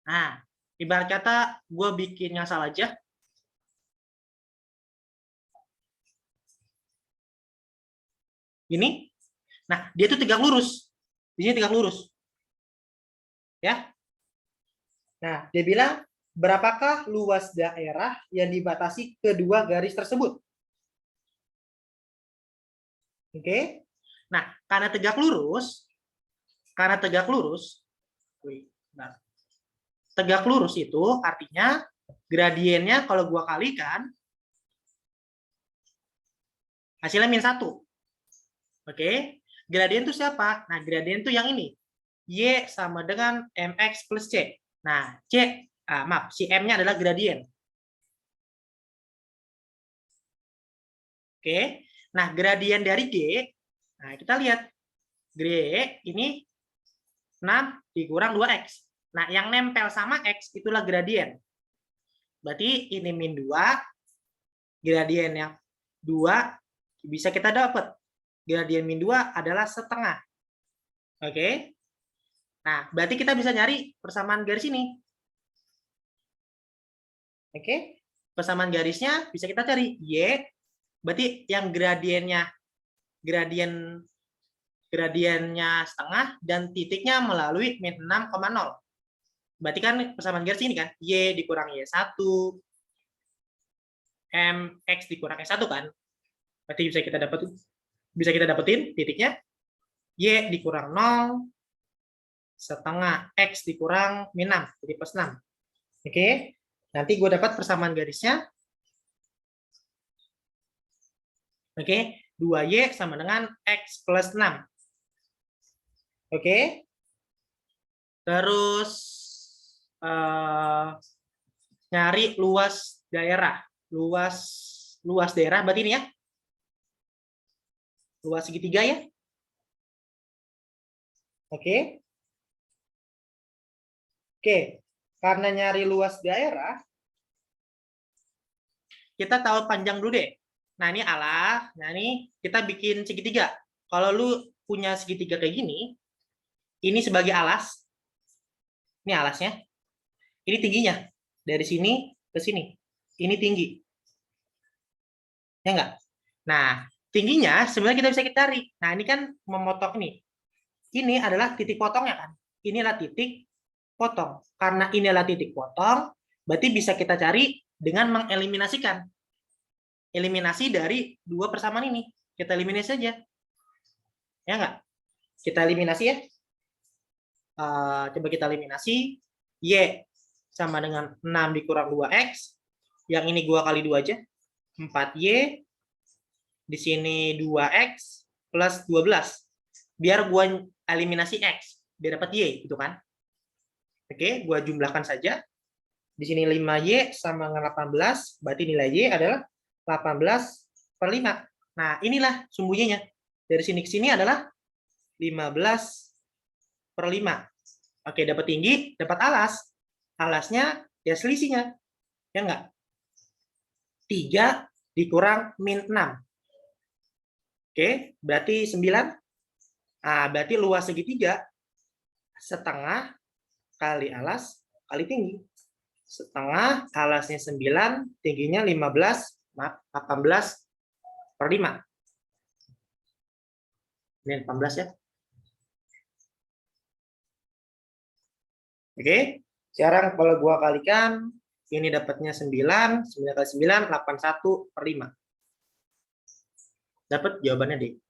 Nah, ibarat kata gue bikin ngasal aja. Gini. Nah, dia itu tegak lurus. Di sini tegak lurus. Ya. Nah, dia bilang berapakah luas daerah yang dibatasi kedua garis tersebut? Oke. Nah, karena tegak lurus, tegak lurus itu artinya gradiennya kalau gua kalikan hasilnya min 1. Oke. Gradien itu siapa? Nah, gradien itu yang ini. Y sama dengan mx plus c. Nah, si M-nya adalah gradien. Oke. Nah, gradien dari G, nah kita lihat. G ini 6 dikurang 2X. Nah, yang nempel sama X itulah gradien. Berarti ini min 2, gradien yang 2, bisa kita dapat. Gradien min 2 adalah setengah. Oke. Nah, berarti kita bisa nyari persamaan garis ini. Oke. Persamaan garisnya bisa kita cari. Y, berarti yang gradiennya setengah dan titiknya melalui min 6,0. Berarti kan persamaan garis ini kan, Y dikurang Y1, MX dikurang S1 kan. Berarti bisa kita dapetin titiknya Y dikurang 0 setengah X dikurang min 6, jadi plus 6. Oke, nanti gue dapat persamaan garisnya. Oke, 2Y sama dengan X plus 6. Oke. Terus nyari luas daerah. Luas daerah berarti ini ya. Luas segitiga ya. Oke. Oke. Karena nyari luas daerah, kita tahu panjang dulu deh. Nah, ini alas. Nah, ini kita bikin segitiga. Kalau lu punya segitiga kayak gini, ini sebagai alas. Ini alasnya. Ini tingginya. Dari sini ke sini. Ini tinggi. Ya enggak? Nah, tingginya sebenarnya kita bisa cari. Nah, ini kan memotong ini. Ini adalah titik potongnya kan. Inilah titik potong. Karena ini adalah titik potong, berarti bisa kita cari dengan mengeliminasikan. Eliminasi dari dua persamaan ini. Kita eliminasi saja. Ya enggak? Kita eliminasi ya. Coba kita eliminasi. Y sama dengan 6 dikurang 2X. Yang ini gua kali 2 aja. 4Y. Di sini 2X plus 12. Biar gua eliminasi X. Biar dapat Y. Gitu kan. Oke, gua jumlahkan saja. Di sini 5Y sama dengan 18. Berarti nilai Y adalah 18/5. Nah, inilah sumbunya. Dari sini ke sini adalah 15/5. Oke, dapat tinggi, dapat alas. Alasnya ya selisihnya. Ya enggak? 3 dikurang min 6. Oke, berarti 9. Nah, berarti luas segitiga setengah kali alas kali tinggi. Setengah, alasnya 9, tingginya 18/5. Ini 18 ya. Oke, sekarang kalau gua kalikan, ini dapatnya 9, 9 kali 9, 81/5. Dapat jawabannya D.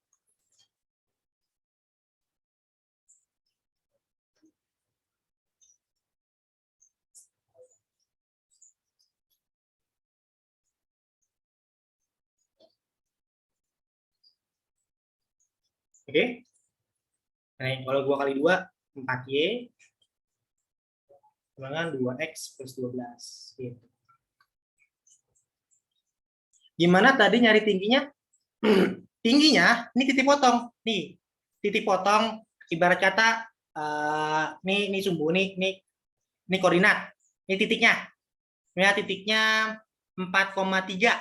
Oke. Nah, kalau gua kali 2, 4Y dengan 2X plus 12. Gitu. Gimana tadi nyari tingginya? Tingginya, ini titik potong. Nih, titik potong, ibarat kata, ini sumbu, ini koordinat. Ini titiknya. Ini titiknya 4,3.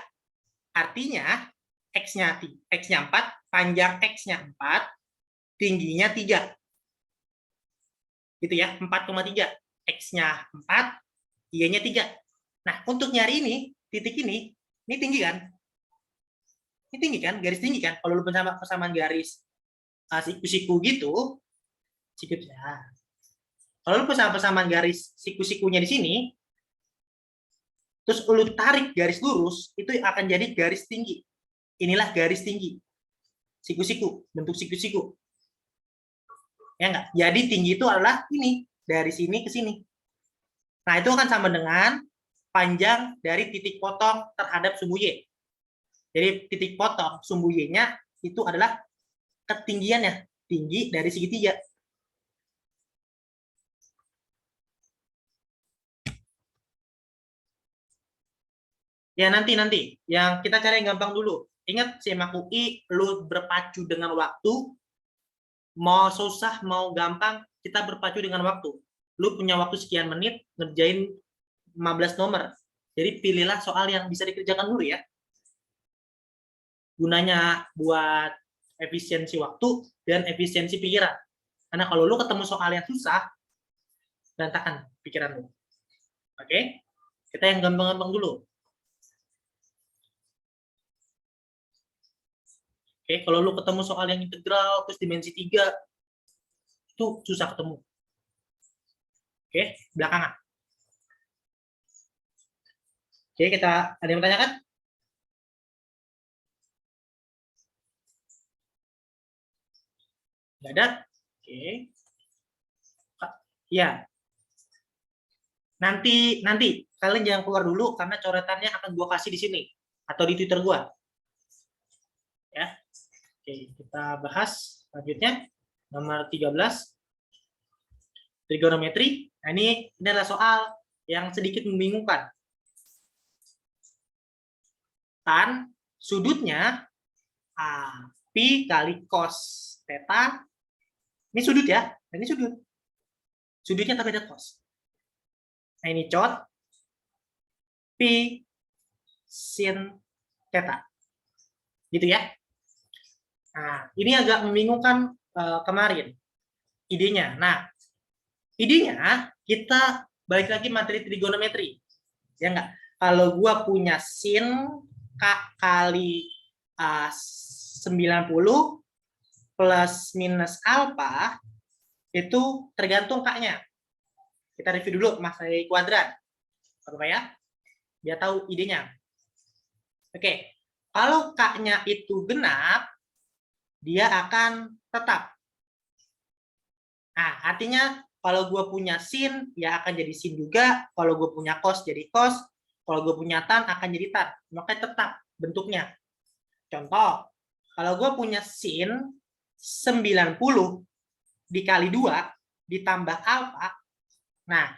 Artinya, X-nya 4, panjang X-nya 4, tingginya 3. Gitu ya, 4,3. X-nya 4, Y-nya 3. Nah, untuk nyari ini, titik ini tinggi kan? Ini tinggi kan? Garis tinggi kan? Kalau lu persamaan garis siku-siku gitu, siku ya. Kalau lu persamaan garis siku-sikunya di sini, terus lu tarik garis lurus, itu akan jadi garis tinggi. Inilah garis tinggi. Siku-siku, bentuk siku-siku. Ya enggak? Jadi tinggi itu adalah ini, dari sini ke sini. Nah, itu akan sama dengan panjang dari titik potong terhadap sumbu Y. Jadi titik potong sumbu Y-nya itu adalah ketinggiannya, tinggi dari segitiga. Ya nanti yang kita cari yang gampang dulu. Ingat SIMAK UI, lu berpacu dengan waktu, mau susah mau gampang kita berpacu dengan waktu. Lu punya waktu sekian menit ngerjain 15 nomor. Jadi pilihlah soal yang bisa dikerjakan dulu ya. Gunanya buat efisiensi waktu dan efisiensi pikiran. Karena kalau lu ketemu soal yang susah, berantakan pikiran lu. Oke? Kita yang gampang-gampang dulu. Oke, kalau lu ketemu soal yang integral terus dimensi 3, itu susah ketemu. Oke, belakangan. Oke, kita ada yang bertanya kan? Nggak ada? Oke. Ya. Nanti kalian jangan keluar dulu karena coretannya akan gua kasih di sini atau di Twitter gua. Ya. Oke, kita bahas selanjutnya. Nomor 13, trigonometri. Nah, ini adalah soal yang sedikit membingungkan. Tan sudutnya pi kali cos theta. Ini sudut ya, ini sudut. Sudutnya tapi ada cos. Nah, ini cot pi sin theta. Gitu ya. Nah, ini agak membingungkan kemarin idenya. Nah, idenya kita balik lagi materi trigonometri. Ya enggak? Kalau gua punya sin K kali 90 plus minus alfa, itu tergantung K-nya. Kita review dulu materi kuadran. Apa ya? Biar tahu idenya. Oke. Kalau K-nya itu genap, dia akan tetap. Nah, artinya kalau gue punya sin, ya akan jadi sin juga. Kalau gue punya cos, jadi cos. Kalau gue punya tan, akan jadi tan. Makanya tetap bentuknya. Contoh, kalau gue punya sin 90 dikali 2 ditambah alfa. Nah,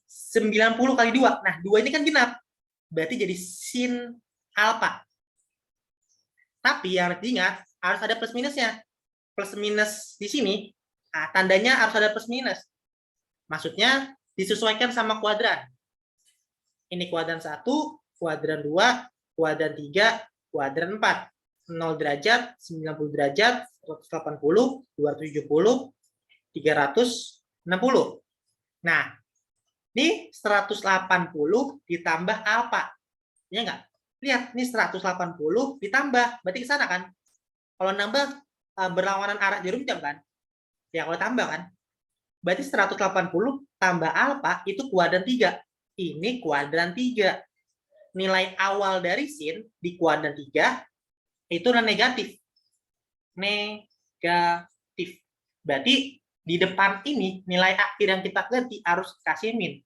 90 kali 2. Nah, 2 ini kan genap. Berarti jadi sin alfa. Tapi yang harus diingat, harus ada plus minusnya. Plus minus di sini, nah, tandanya harus ada plus minus. Maksudnya disesuaikan sama kuadran. Ini kuadran 1, kuadran 2, kuadran 3, kuadran 4. 0 derajat, 90 derajat, 180, 270, 360. Nah, ini 180 ditambah alfa. Ya enggak? Lihat, ini 180 ditambah. Berarti ke sana kan? Kalau nambah berlawanan arah jarum jam kan? Ya kalau tambah kan? Berarti 180 tambah alfa itu kuadran 3. Ini kuadran 3. Nilai awal dari sin di kuadran 3 itu negatif. Negatif. Berarti di depan ini nilai akhir yang kita ganti harus kasih min.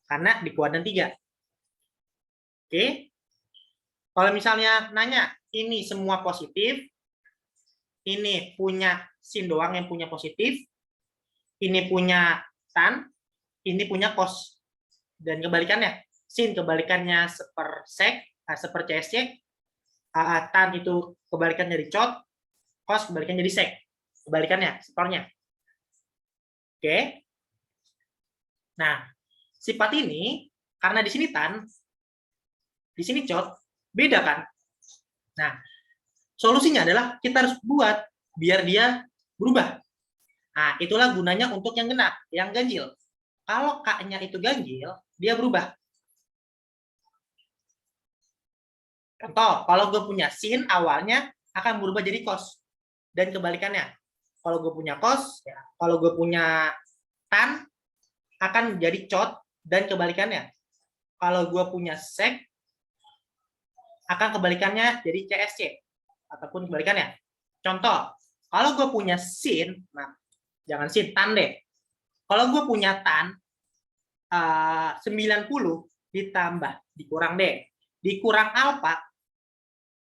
Karena di kuadran 3. Oke. Kalau misalnya nanya, ini semua positif, ini punya sin doang yang punya positif, ini punya tan, ini punya cos. Dan kebalikannya, sin kebalikannya sepersek, seperCSC, tan itu kebalikannya jadi cot, cos kebalikannya jadi sek. Kebalikannya, sepernya. Oke. Nah, sifat ini, karena di sini tan, di sini cot, beda kan? Nah, solusinya adalah kita harus buat biar dia berubah. Nah, itulah gunanya untuk yang genap, yang ganjil. Kalau K-nya itu ganjil, dia berubah. Contoh, kalau gue punya sin, awalnya akan berubah jadi cos. Dan kebalikannya. Kalau gue punya cos, ya, kalau gue punya tan, akan jadi cot, dan kebalikannya. Kalau gue punya sek, akan kebalikannya jadi CSC. Ataupun kebalikannya. Contoh, kalau gue punya sin, nah, jangan sin, tan deh. Kalau gue punya tan, 90 ditambah, dikurang D, dikurang alfa,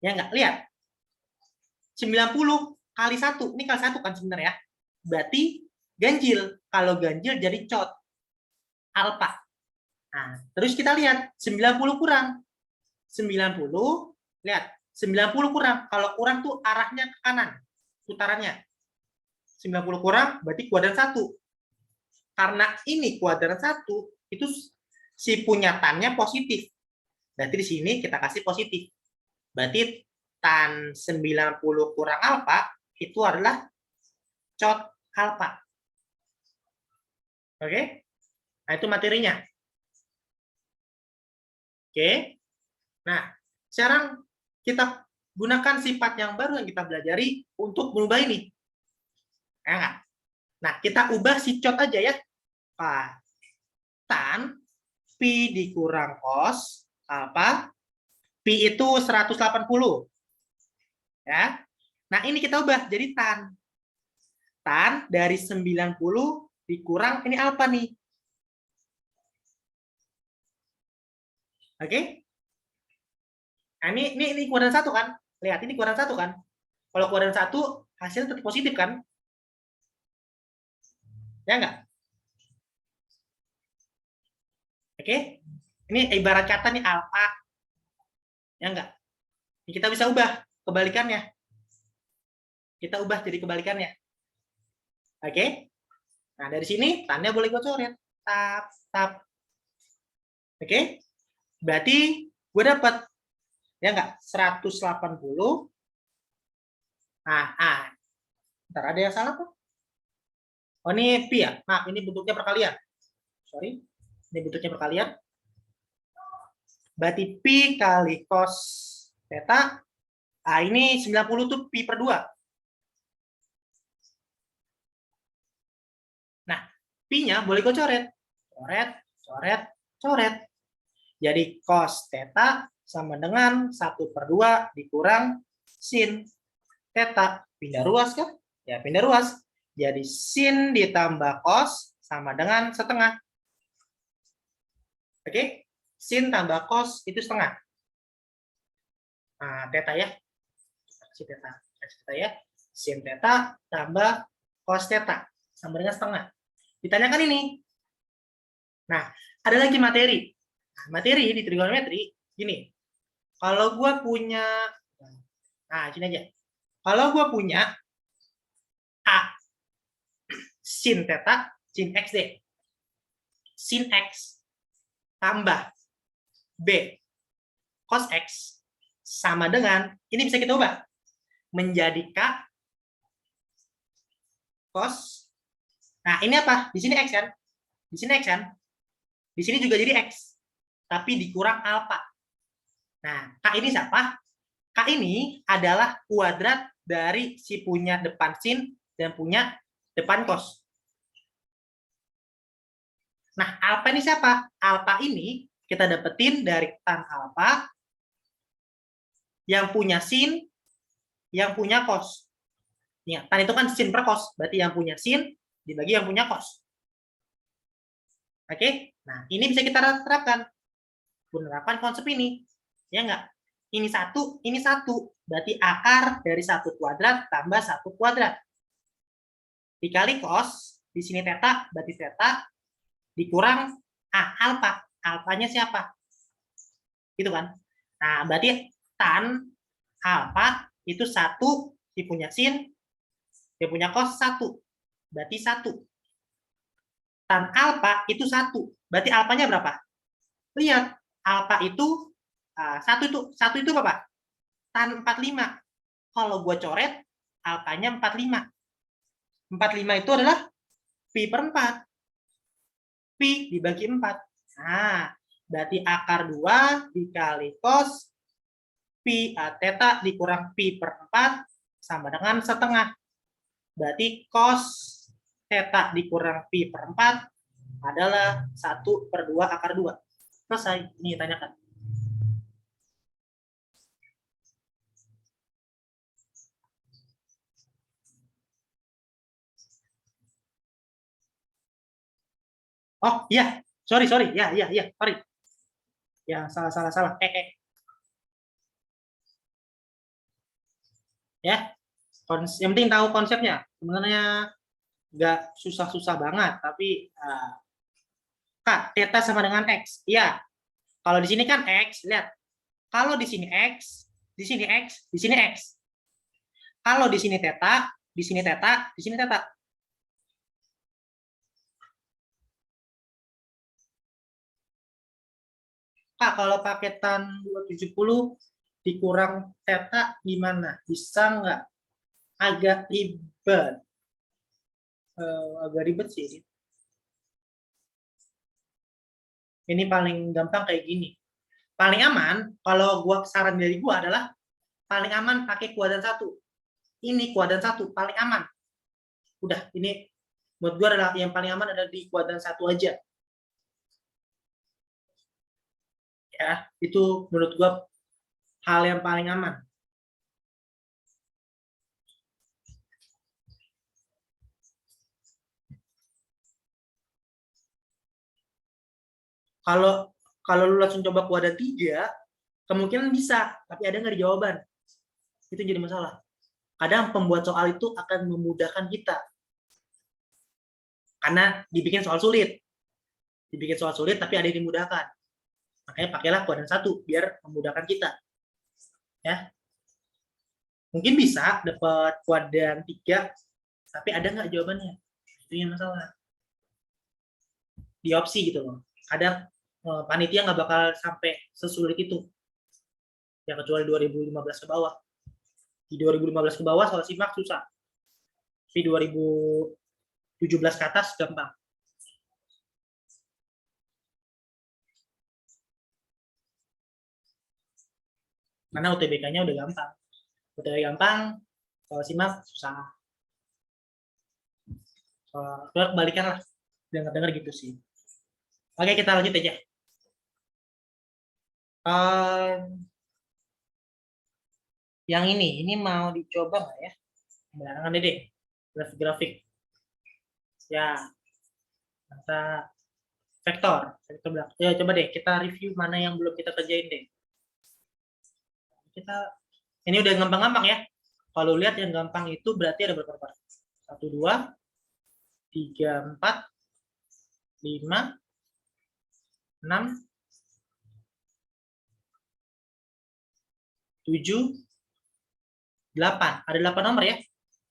ya nggak? Lihat, 90 kali 1, ini kali 1 kan sebenarnya, berarti ganjil. Kalau ganjil jadi cot, alfa. Nah, terus kita lihat, 90 kurang. 90, lihat, 90 kurang. Kalau kurang tuh arahnya ke kanan, putarannya. 90 kurang, berarti kuadran 1. Karena ini kuadran 1, itu si punya tannya positif. Berarti di sini kita kasih positif. Berarti tan 90 kurang alfa itu adalah cot alfa. Oke? Nah, itu materinya. Oke? Nah, sekarang kita gunakan sifat yang baru yang kita pelajari untuk merubah ini. Nah, kita ubah si cot aja ya. Tan pi dikurang cos alfa, pi itu 180. Ya. Nah, ini kita ubah jadi tan. Tan dari 90 dikurang ini alfa nih. Oke? Nah, ini kuadran 1 kan? Lihat, ini kuadran 1 kan? Kalau kuadran 1, hasilnya tetap positif kan? Ya nggak? Oke? Ini ibarat kata nih alfa. Ya nggak? Ini kita bisa ubah kebalikannya. Kita ubah jadi kebalikannya. Oke? Nah, dari sini tanda boleh gue coret. Tap, tap. Oke? Berarti gue dapat ya nggak 180. Ntar ada yang salah kok. Oh, ini pi ya? Maaf, ini bentuknya perkalian. Sorry. Ini bentuknya perkalian. Berarti pi kali cos theta. Ini 90 tuh pi per 2. Nah, pi-nya boleh gue coret. Coret, coret, coret. Jadi cos theta sama dengan 1/2 dikurang sin theta. Pindah ruas kan? Ya, pindah ruas. Jadi sin ditambah cos sama dengan setengah. Oke? Sin tambah cos itu setengah. Nah, theta ya. Sin theta. Ya. Sin theta tambah cos theta sama dengan setengah. Ditanyakan ini. Nah, ada lagi materi. Materi di trigonometri gini. Kalau gue punya, sini aja. Kalau gue punya A sin theta, sin X deh. Sin X tambah B cos X sama dengan, ini bisa kita ubah menjadi K cos. Nah, ini apa? Di sini X kan? Di sini X kan? Di sini juga jadi X. Tapi dikurang alfa. Nah, K ini siapa? K ini adalah kuadrat dari si punya depan sin dan punya depan cos. Nah, alfa ini siapa? Alfa ini kita dapetin dari tan alfa yang punya sin, yang punya cos. Ya, tan itu kan sin per cos, berarti yang punya sin dibagi yang punya cos. Oke? Nah, ini bisa kita terapkan. Menerapkan konsep ini. Ya enggak? Ini satu. Berarti akar dari 1 kuadrat tambah 1 kuadrat. Dikali cos, di sini theta, berarti theta, dikurang alfa. Alfanya siapa? Gitu kan? Nah, berarti tan alfa itu 1, dia punya sin, dia punya cos 1. Berarti 1. Tan alfa itu 1. Berarti alfanya berapa? Lihat, alfa itu 1 itu apa? Tan 45. Kalau gue coret, alfanya 45. 45 itu adalah pi per 4. Pi dibagi 4. Nah, berarti akar 2 dikali cos pi theta dikurang pi per 4 sama dengan setengah. Berarti cos theta dikurang pi per 4 adalah 1/2 akar 2. Selesai. Ini tanyakan. Oh, iya. Sorry. Ya, sorry. Ya, salah. Ya. Yang penting tahu konsepnya. Sebenarnya nggak susah-susah banget, tapi Kak, theta sama dengan X. Iya. Kalau di sini kan X, lihat. Kalau di sini X, di sini X, di sini X. Kalau di sini theta, di sini theta, di sini theta. Kak, kalau paketan 270 dikurang theta gimana? Bisa nggak? Agak ribet. Agak ribet sih. Ini paling gampang kayak gini. Paling aman, kalau saran dari gua adalah paling aman pakai kuadran 1. Ini kuadran 1 paling aman. Udah, ini menurut gua adalah yang paling aman adalah di kuadran 1 aja. Ya, itu menurut gua hal yang paling aman. Kalau lu langsung coba kuadran 3, kemungkinan bisa, tapi ada nggak di jawaban? Itu jadi masalah. Kadang pembuat soal itu akan memudahkan kita. Karena dibikin soal sulit. Dibikin soal sulit, tapi ada yang dimudahkan. Makanya pakailah kuadran 1, biar memudahkan kita. Ya. Mungkin bisa dapat kuadran 3, tapi ada nggak jawabannya? Itu yang masalah. Di opsi gitu loh. Kadang panitia nggak bakal sampai sesulit itu. Ya kecuali 2015 ke bawah. Di 2015 ke bawah soal simak susah. Tapi 2017 ke atas gampang. Karena UTBK-nya udah gampang. UTBK gampang, soal simak susah. Soal kebalikan lah. Dengar-dengar gitu sih. Oke, kita lanjut aja. Yang ini mau dicoba nggak ya? Belakangan deh, grafik-grafik. Ya, kata vektor belakang. Ya, coba deh kita review mana yang belum kita kerjain deh. Ini udah gampang-gampang ya. Kalau lihat yang gampang itu berarti ada berapa part? 1, 2, 3, 4, 5, 6, 7, 8. Ada 8 nomor ya.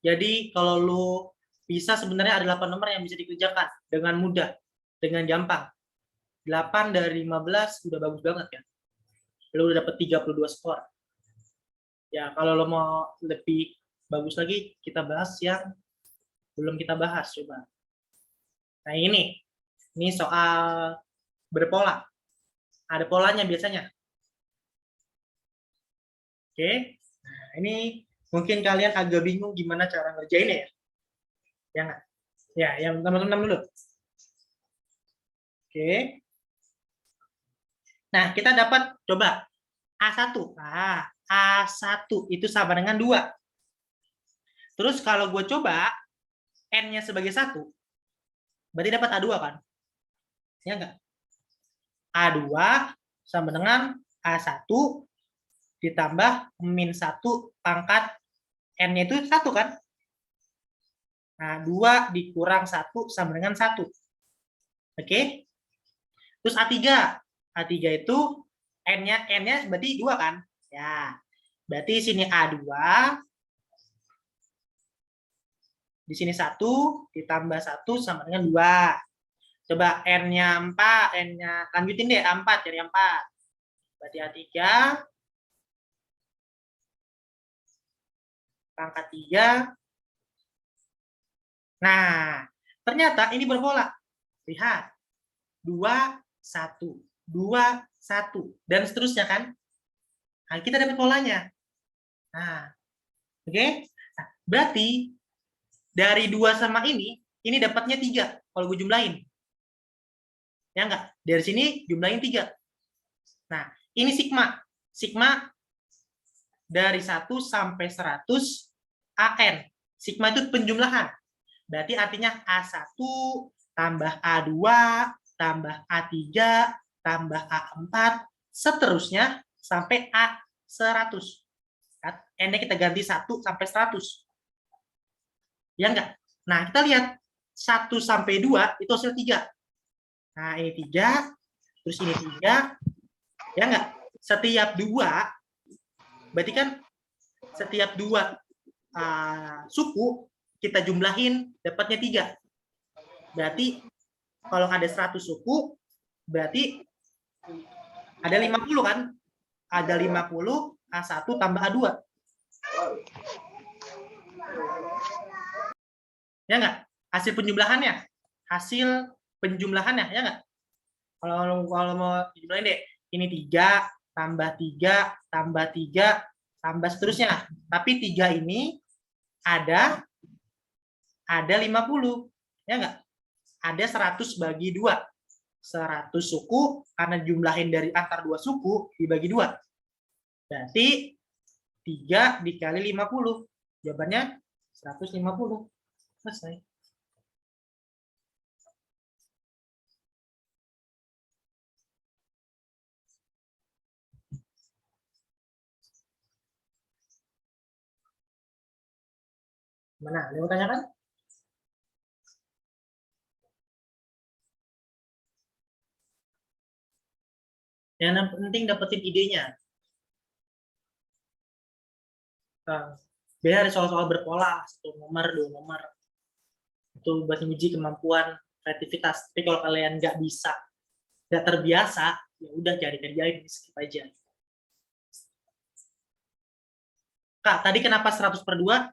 Jadi kalau lu bisa sebenarnya ada 8 nomor yang bisa dikerjakan dengan mudah, dengan gampang. 8 dari 15 udah bagus banget ya. Lu udah dapet 32 skor. Ya, kalau lo mau lebih bagus lagi, kita bahas yang belum kita bahas, coba. Nah, ini soal berpola. Ada polanya biasanya. Oke. Nah, ini mungkin kalian agak bingung gimana cara ngerjainnya ya. Ya nggak? Ya, yang teman-teman dulu. Oke. Nah, kita dapat coba A1. Nah, A1 itu sama dengan 2. Terus kalau gue coba N-nya sebagai 1, berarti dapat A2 kan? Ya enggak? A2 sama dengan A1 ditambah min 1 pangkat N-nya itu 1 kan? Nah, 2 dikurang 1 sama dengan 1. Oke? Terus A3. A3 itu N-nya berarti 2 kan? Ya. Berarti sini A2, di sini 1 ditambah 1 sama dengan 2. Coba N-nya 4, N-nya lanjutin deh, A4 jadi 4. Berarti A3 pangkat 3. Nah, ternyata ini berpola. Lihat. 2, 1, 2, 1. Dan seterusnya kan? Nah, kita dapat polanya. Nah, oke? Nah, berarti dari 2 sama ini dapatnya 3 kalau gue jumlahin. Ya enggak? Dari sini jumlahin 3. Nah, ini sigma. Sigma dari 1 sampai 100 AN. Sigma itu penjumlahan. Berarti artinya A1 tambah A2 tambah A3 tambah A4 seterusnya sampai A100. N-nya kita ganti 1 sampai 100. Ya enggak? Nah, kita lihat 1 sampai 2 itu hasil 3. Nah, ini 3, terus ini 3. Ya enggak? Setiap 2, berarti kan setiap 2 suku kita jumlahin dapatnya 3. Berarti kalau ada 100 suku, berarti ada 50 kan? Ada 50, A1 tambah A2. Ya enggak? Hasil penjumlahannya. Hasil penjumlahannya, ya enggak? Kalau mau dijumlahin deh, ini 3 tambah 3 tambah 3 tambah seterusnya. Tapi 3 ini ada 50. Ya enggak? Ada 100 bagi 2. 100 suku karena jumlahin dari antar 2 suku dibagi 2. Berarti 3 dikali 50. Jawabannya 150. Selesai. Mana? Ada yang mau tanyakan? Yang penting dapetin idenya. Biar ada soal-soal berpola, 1 nomor, 2 nomor. Itu buat menguji kemampuan kreativitas. Tapi kalau kalian nggak bisa, nggak terbiasa, ya udah jangan dikerjain, skip aja. Kak, tadi kenapa 100/2?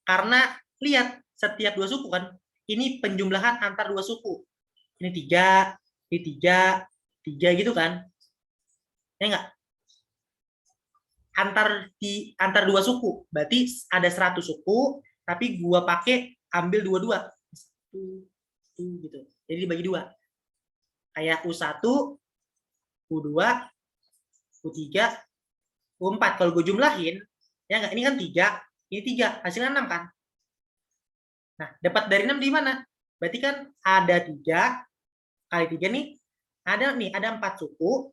Karena lihat, setiap 2 suku kan, ini penjumlahan antar 2 suku. Ini 3, ini 3, 3 gitu kan. Ya enggak? Antar 2 suku. Berarti ada 100 suku, tapi gua pakai ambil 22. Gitu. Jadi dibagi 2. Kayak U1, U2, U3, U4. Kalau gue jumlahin, ya enggak, ini kan 3, ini 3, hasilnya 6 kan? Nah, dapat dari 6 di mana? Berarti kan ada 3 kali 3 nih, ada 4 suku,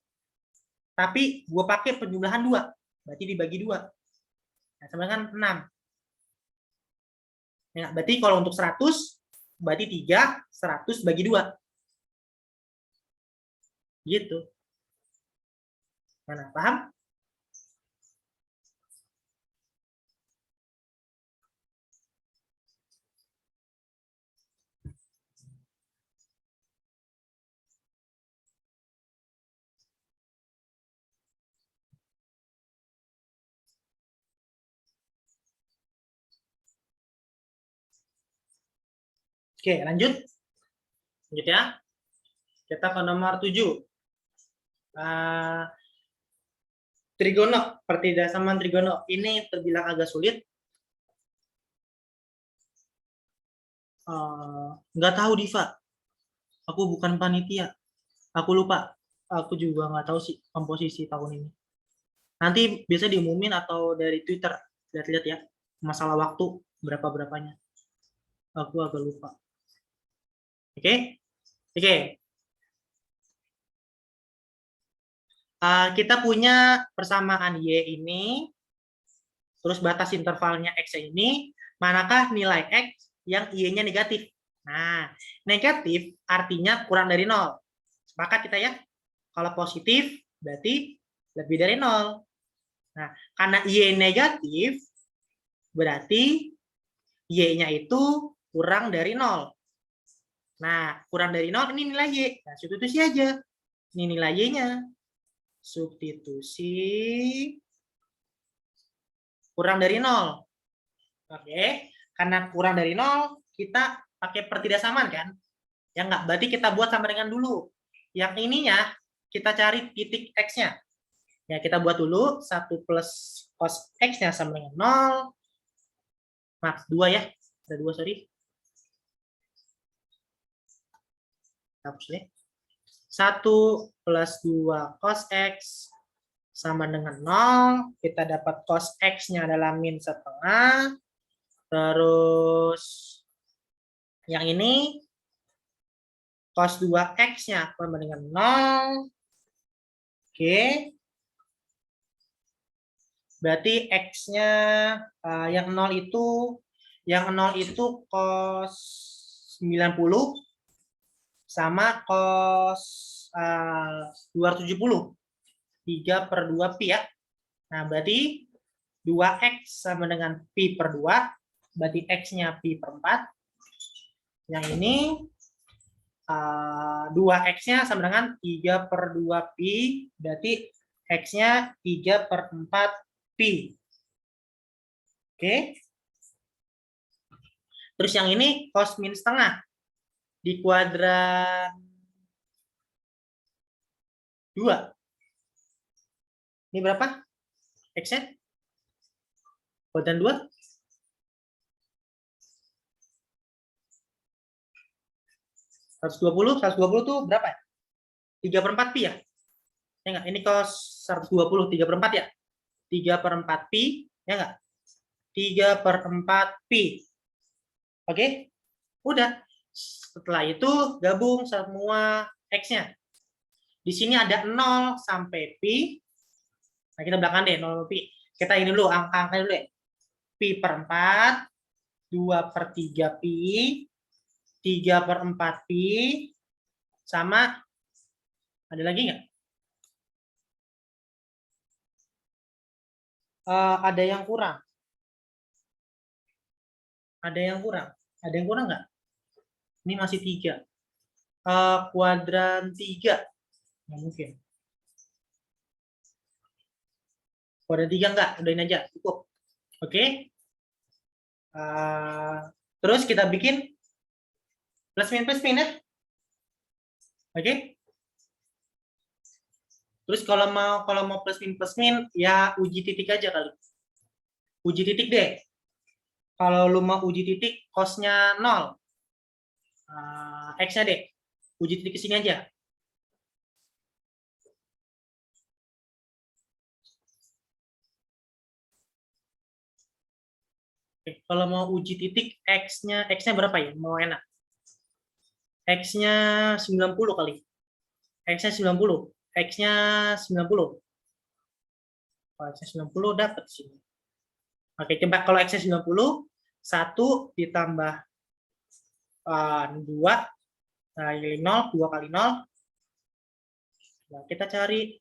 tapi gue pakai penjumlahan 2, berarti dibagi 2. Nah, sama kan 6. Ya, berarti kalau untuk 100, berarti 3, 100 bagi 2. Gitu. Mana, paham? Oke, lanjut. Lanjut ya. Kita ke nomor 7. Trigono, pertidasaman trigono. Ini terbilang agak sulit. Nggak tahu, Diva. Aku bukan panitia. Aku lupa. Aku juga nggak tahu sih komposisi tahun ini. Nanti biasa diumumin atau dari Twitter. Lihat-lihat ya. Masalah waktu berapa-berapanya. Aku agak lupa. Oke? Oke. Kita punya persamaan Y ini. Terus batas intervalnya X ini. Manakah nilai X yang Y-nya negatif? Nah, negatif artinya kurang dari 0. Sepakat kita ya? Kalau positif berarti lebih dari 0. Nah, karena Y negatif, berarti Y-nya itu kurang dari 0. Nah, kurang dari 0 ini nilai Y. Nah, substitusi aja. Ini nilai Y-nya. Substitusi kurang dari 0. Oke, karena kurang dari 0, kita pakai pertidaksamaan kan? Ya enggak, berarti kita buat sama dengan dulu. Yang ininya, kita cari titik X-nya. Ya, kita buat dulu 1 plus cos X-nya sama dengan 0. Maaf, 2 ya. Ada 2, sorry. Hapus ya. 1 plus 2 cos X sama dengan 0. Kita dapat cos X-nya adalah min setengah. Terus yang ini cos 2X-nya sama dengan 0. Oke. Berarti X-nya yang 0 itu cos 90 sama cos 270. 3/2 pi ya. Nah, berarti 2X sama dengan pi per 2. Berarti X-nya pi per 4. Yang ini 2X-nya sama dengan 3/2 pi. Berarti X-nya 3/4 pi. Oke. Terus yang ini cos min setengah. Di kuadran 2. Ini berapa? X-nya? Kuadran 2? 120 itu berapa ya? 3/4 pi ya? Ya enggak? Ini cos 120 3/4 ya? 3/4 pi, ya enggak? 3/4 pi. Oke? Udah. Setelah itu gabung semua X-nya. Di sini ada 0 sampai pi. Nah, kita belakang deh 0 sampai pi. Kita ini dulu angka-angka dulu ya. Pi per 4 2/3 pi, 3/4 pi, sama ada lagi nggak? Ada yang kurang. Ada yang kurang. Ada yang kurang nggak? Ini masih 3. Kuadran 3. Nggak mungkin. Kuadran 3 nggak? Udahin aja. Cukup. Oke. Terus kita bikin plus min ya. Oke. Terus kalau mau plus min ya uji titik aja kali. Uji titik deh. Kalau lu mau uji titik cos-nya 0. X-nya deh. Uji titik ke sini aja. Oke, kalau mau uji titik X-nya berapa ya? Mau enak. X-nya 90 kali. X-nya 90. X-nya 90. Kalau X-nya 90 dapat sini. Oke, coba kalau X-nya 90, 1 ditambah 2 kali 0, 2 kali 0. Nah, kita cari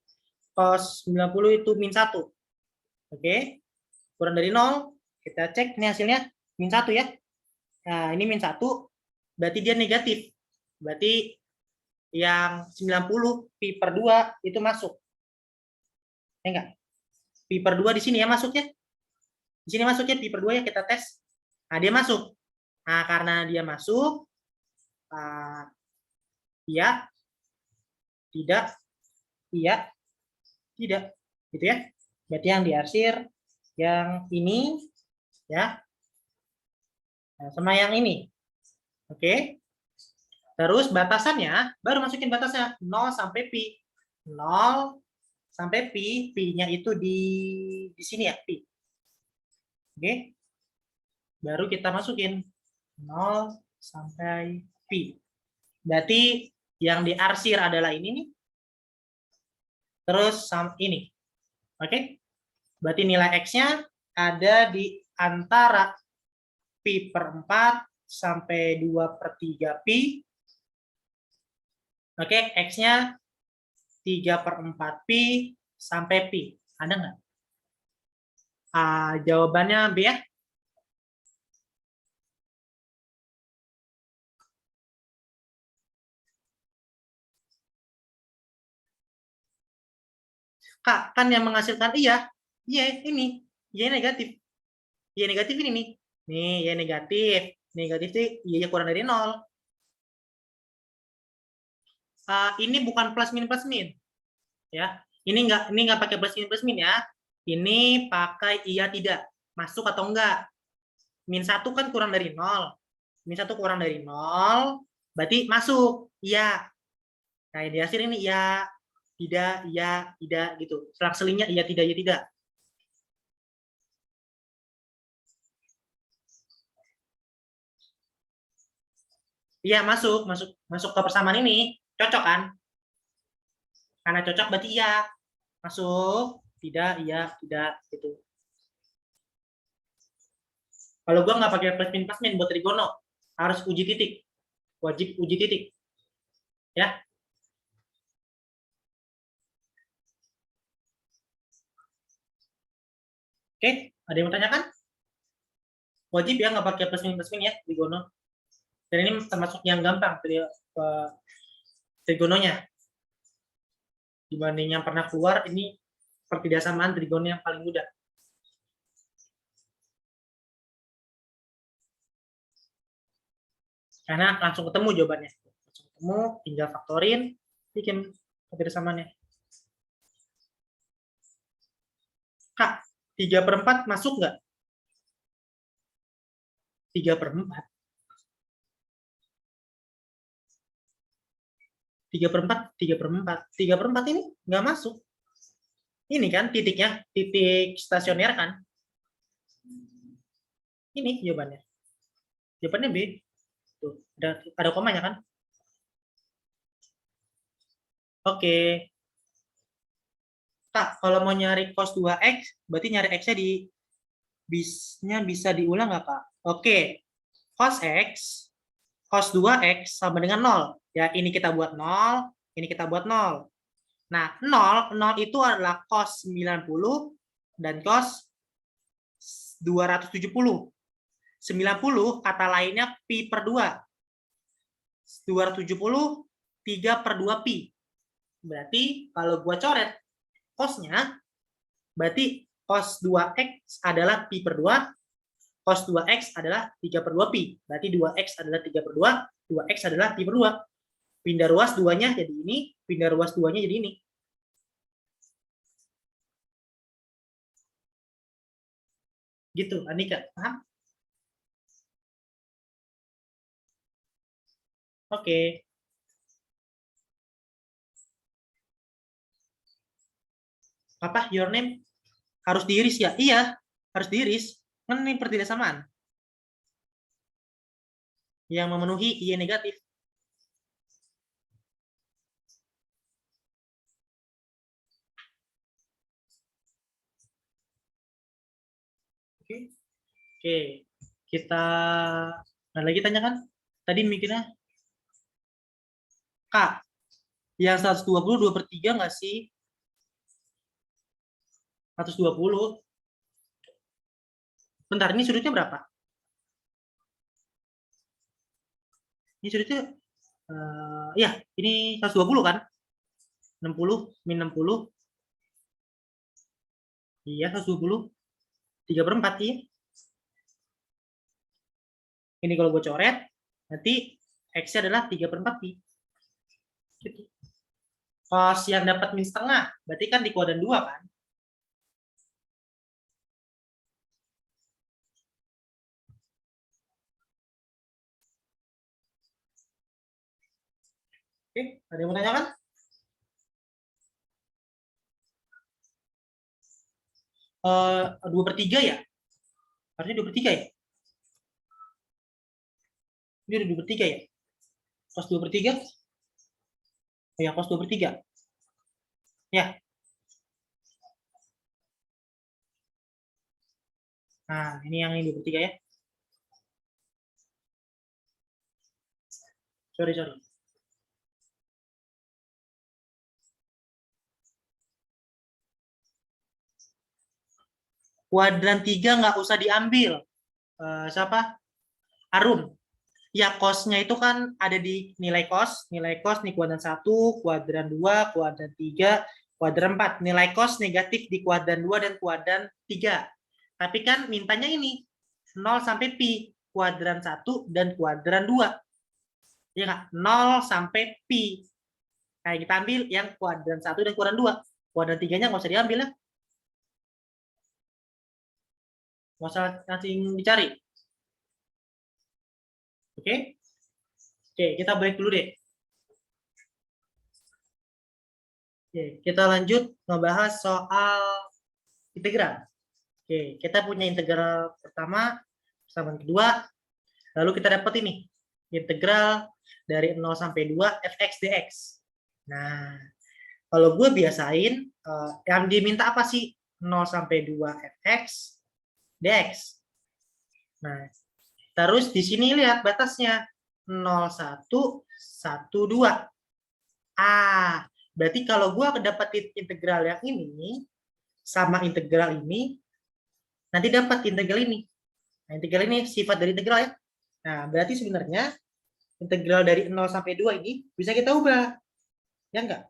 cos 90 itu min 1. Oke, kurang dari 0. Kita cek, ini hasilnya min 1 ya. Nah, ini min 1, berarti dia negatif. Berarti yang 90 pi per 2 itu masuk. Ya enggak? Pi per 2 di sini ya masuknya. Di sini masuknya pi per 2 ya, kita tes. Nah, dia masuk. Nah, karena dia masuk, iya, tidak, iya, tidak. Gitu ya. Berarti yang diarsir yang ini ya. Nah, sama yang ini. Oke. Terus batasannya, baru masukin batasnya 0 sampai pi. 0 sampai pi, pi-nya itu di sini ya, pi. Oke. Baru kita masukin 0 sampai pi. Berarti yang diarsir adalah ini nih. Terus ini. Oke. Berarti nilai X-nya ada di antara pi per 4 sampai 2/3 pi. Oke, X-nya 3/4 pi sampai pi. Ada nggak? Jawabannya B ya. Kak, kan yang menghasilkan iya. Iya, ini. Iya negatif. Iya negatif ini nih. Nih, iya negatif. Negatif itu iya kurang dari 0. Ini bukan plus min. Ya. Ini nggak pakai plus min ya. Ini pakai iya tidak. Masuk atau enggak. Min 1 kan kurang dari 0. Min 1 kurang dari 0, berarti masuk. Iya. Nah, di hasil ini iya, tidak gitu. Selang-selingnya iya, tidak. Iya, masuk ke persamaan ini. Cocok kan? Karena cocok berarti iya. Masuk, iya, tidak gitu. Kalau gua nggak pakai plus min buat trigono, harus uji titik. Wajib uji titik. Ya. Oke, ada yang mau tanyakan? Wajib ya nggak pakai plus min ya trigono. Dan ini termasuk yang gampang trigononya. Dibanding yang pernah keluar, ini pertidaksamaan trigono yang paling mudah. Karena langsung ketemu jawabannya. Langsung ketemu, tinggal faktorin, bikin pertidaksamaannya. Kak, 3/4 masuk nggak? 3/4. 3/4 ini nggak masuk. Ini kan titiknya, titik stasioner kan? Ini jawabannya. Jawabannya B. Tuh, ada komanya kan? Oke. Kak, kalau mau nyari cos 2X, berarti nyari X-nya bisa diulang nggak, Kak? Oke, cos X, cos 2X sama dengan 0. Ya, ini kita buat 0, ini kita buat 0. Nah, 0 itu adalah cos 90 dan cos 270. 90 kata lainnya pi per 2. 270 3 per 2 pi. Berarti kalau gua coret cosnya, berarti cos 2X adalah pi per 2, cos 2X adalah 3 per 2 pi. Berarti 2X adalah 3 per 2, 2X adalah pi per 2. Pindah ruas 2-nya jadi ini, pindah ruas 2-nya jadi ini. Gitu, Andika. Paham? Oke. Apa, your name? Harus diiris ya? Iya, harus diiris. Kan ini pertidaksamaan. Yang memenuhi I negatif. Oke. Oke. Kita ada lagi tanyakan? Tadi mikirnya Kak, yang 120 2/3 nggak sih? 120. Bentar, ini sudutnya berapa? Ini sudutnya, ya, ini 120 kan? 60, min 60. Iya, 120. 3/4, iya. Ini kalau gue coret, nanti X-nya adalah 3/4 pi. Gitu. Cos yang dapat min setengah, berarti kan di kuadran 2 kan? Oke, ada yang mau tanya kan? 2/3 ya? Harusnya 2/3 ya? Ini udah 2/3 ya? Cos 2/3? Oh ya, cos 2/3. Ya. Nah, ini yang ini 2/3 ya. Sorry. Kuadran 3 nggak usah diambil. Siapa? Arum. Ya, kosnya itu kan ada di nilai kos nih kuadran 1, kuadran 2, kuadran 3, kuadran 4. Nilai kos negatif di kuadran 2 dan kuadran 3. Tapi kan mintanya ini 0 sampai pi, kuadran 1 dan kuadran 2. Ya nggak? 0 sampai pi. Kayak kita ambil yang kuadran 1 dan kuadran 2. Kuadran 3-nya nggak usah diambil ya. Nggak usah langsung dicari. Oke? Oke, kita break dulu deh. Oke, kita lanjut ngebahas soal integral. Oke, kita punya integral pertama sama kedua, lalu kita dapat ini integral dari 0 sampai 2 fx dx. Nah, kalau gue biasain yang diminta apa sih? 0 sampai 2 fx dx. Nah, terus di sini lihat batasnya 0, 1, 1, 2. Berarti kalau gue dapetin integral yang ini sama integral ini, nanti dapat integral ini. Nah, integral ini sifat dari integral ya. Nah, berarti sebenarnya integral dari 0 sampai 2 ini bisa kita ubah. Ya enggak?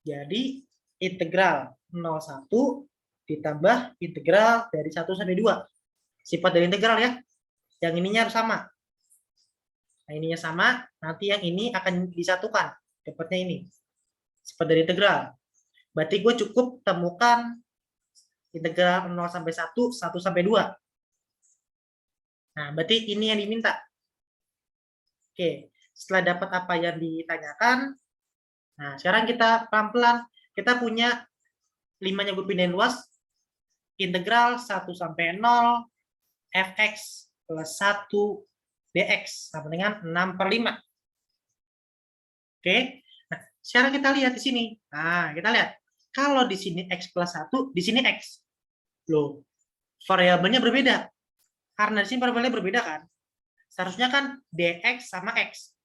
Jadi integral 01 ditambah integral dari 1 sampai 2. Sifat dari integral ya. Yang ininya harus sama. Nah, ininya sama, nanti yang ini akan disatukan. Dapatnya ini. Sifat dari integral. Berarti gue cukup temukan integral 0 sampai 1, 1 sampai 2. Nah, berarti ini yang diminta. Oke, setelah dapat apa yang ditanyakan, nah sekarang kita pelan-pelan, kita punya 5-nya gue pindahin luas, integral 1 sampai 0, fx plus 1 dx, sama dengan 6/5. Oke, nah sekarang kita lihat di sini. Nah, kita lihat. Kalau di sini x plus 1, di sini x. Loh, variabelnya berbeda. karena di sini parabolanya berbeda kan. Seharusnya kan dx sama x.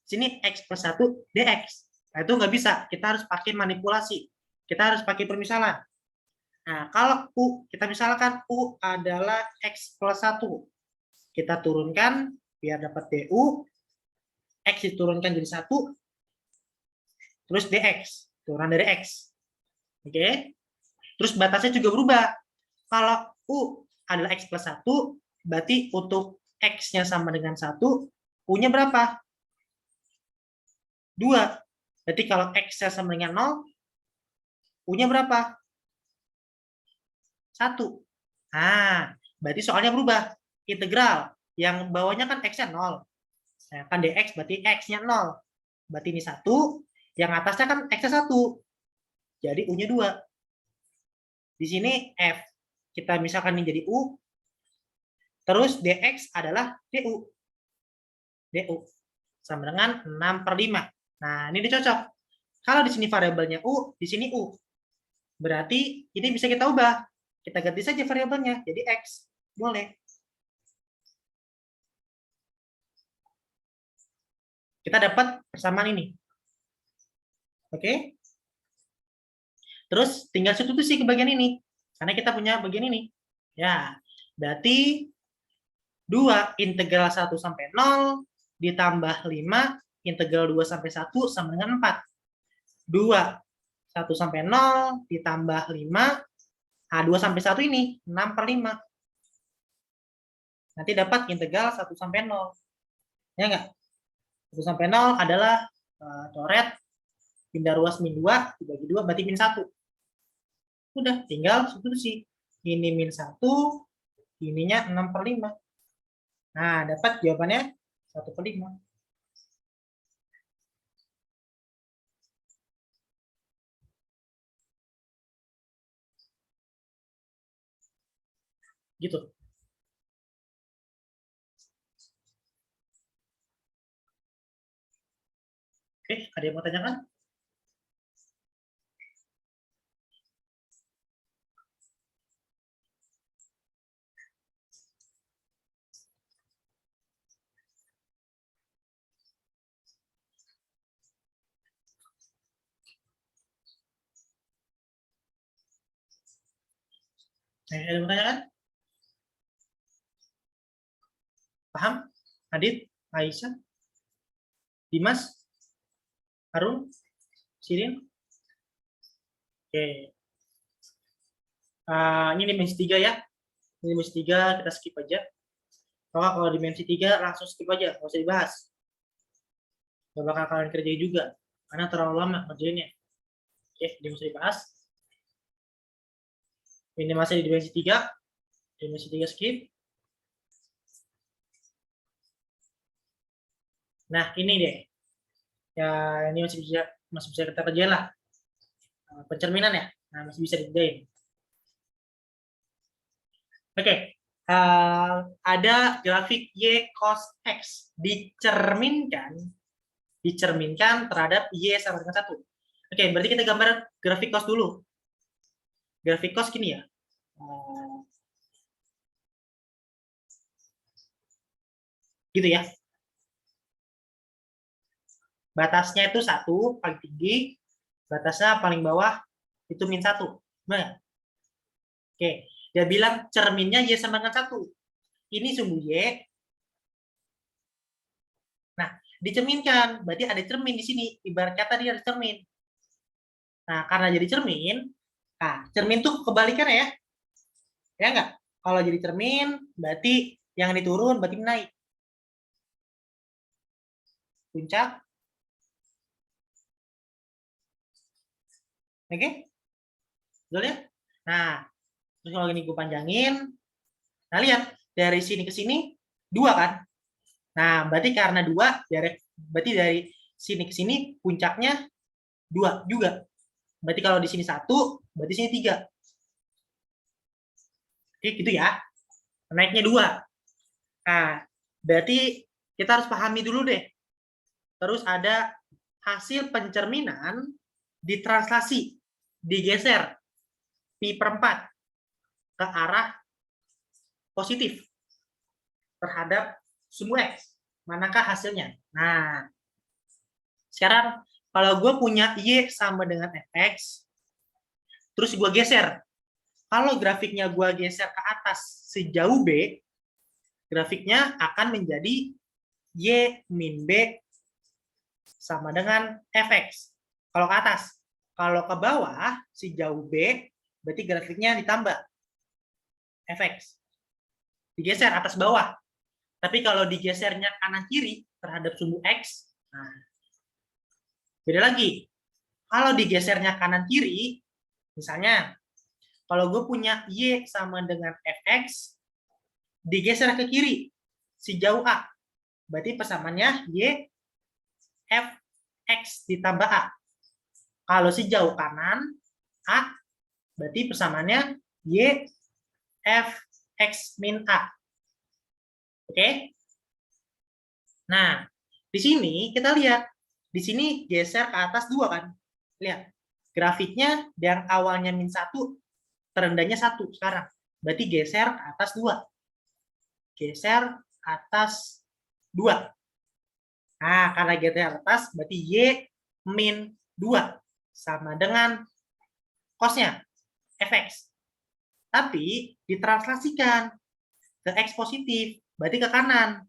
Sini x plus 1 dx. Nah, itu nggak bisa. Kita harus pakai manipulasi. Kita harus pakai permisalan. Nah, kalau U, kita misalkan U adalah x plus 1. Kita turunkan biar dapat du. X diturunkan jadi 1. Terus dx. Turunan dari x. Oke. Terus batasnya juga berubah. Kalau U adalah x plus 1, berarti untuk x-nya sama dengan 1, U-nya berapa? 2. Berarti kalau x-nya sama dengan 0, U-nya berapa? 1. Nah, berarti soalnya berubah. Integral. Yang bawahnya kan x-nya 0. Nah, kan dx berarti x-nya 0. Berarti ini 1. Yang atasnya kan x-nya 1. Jadi U-nya 2. Di sini F. Kita misalkan ini jadi U. Terus dx adalah du. du. Sama dengan 6/5. Nah, ini dicocok. Kalau di sini variabelnya U, di sini U. Berarti ini bisa kita ubah. Kita ganti saja variabelnya, jadi X. Boleh. Kita dapat persamaan ini. Oke? Terus tinggal substitusi ke bagian ini. Karena kita punya bagian ini. Ya, berarti 2 integral 1 sampai 0 ditambah 5 integral 2 sampai 1 sama dengan 4. 2 1 sampai 0 ditambah 5. Nah, 2 sampai 1 ini 6/5. Nanti dapat integral 1 sampai 0. Ya enggak? 1 sampai 0 adalah coret pindah ruas min 2 dibagi 2 berarti min 1. Udah, tinggal substitusi. Ini min 1, ininya 6/5. Nah, dapat jawabannya 1/5. Gitu. Oke, ada yang mau tanyakan? Ada yang mau tanyakan? Paham? Adit? Aisyah? Dimas? Harun? Sirin? Oke. Ini dimensi 3 ya. Ini dimensi 3, kita skip aja. Kalau dimensi 3 langsung skip aja, nggak usah dibahas. Nggak bakal kalian kerjain juga, karena terlalu lama kerjainnya. Oke, dia mesti dibahas. Ini masih di dimensi 3. Dimensi 3 skip. Nah, ini deh. Ya, ini masih bisa kita kerjain lah. Pencerminan ya. Nah, masih bisa dikerjain. Oke. Ada grafik Y cos X dicerminkan terhadap Y sama dengan 1. Oke, berarti kita gambar grafik cos dulu. Grafik cos gini ya. Gitu ya. Batasnya itu 1 paling tinggi, batasnya paling bawah itu min 1. Nah. Oke, dia bilang cerminnya Y sama dengan 1. Ini sumbu Y. Nah, dicerminkan, berarti ada cermin di sini. Ibarat kata dia ada cermin. Nah, karena jadi cermin, nah, cermin tuh kebalikannya ya. Ya enggak? Kalau jadi cermin, berarti yang diturun berarti naik. Puncak. Oke? Betul ya? Nah, terus kalau ini gue panjangin. Nah, lihat. Dari sini ke sini, 2 kan? Nah, berarti karena 2, berarti dari sini ke sini puncaknya 2 juga. Berarti kalau di sini 1, berarti sini 3. Oke, gitu ya. Naiknya 2. Nah, berarti kita harus pahami dulu deh. Terus ada hasil pencerminan ditranslasi, digeser pi/4 ke arah positif. terhadap sumbu X. Manakah hasilnya? Nah, sekarang kalau gue punya Y sama dengan Fx, terus gue geser. Kalau grafiknya gue geser ke atas sejauh B, grafiknya akan menjadi Y min B sama dengan Fx. Kalau ke atas. Kalau ke bawah, sejauh B, berarti grafiknya ditambah Fx. Digeser atas bawah. Tapi kalau digesernya kanan kiri terhadap sumbu X, nah, beda lagi. Kalau digesernya kanan kiri, misalnya, kalau gue punya Y sama dengan Fx, digeser ke kiri, sejauh A. Berarti persamaannya Y Fx ditambah A. Kalau sejauh kanan, A, berarti persamaannya Y Fx min A. Oke? Nah, di sini kita lihat. Di sini geser ke atas 2 kan? Lihat. Grafiknya yang awalnya min 1, terendahnya 1 sekarang. Berarti geser ke atas 2. Geser atas 2. Nah, karena geser atas, berarti Y min 2. Sama dengan cos-nya, Fx. Tapi ditranslasikan ke X positif, berarti ke kanan.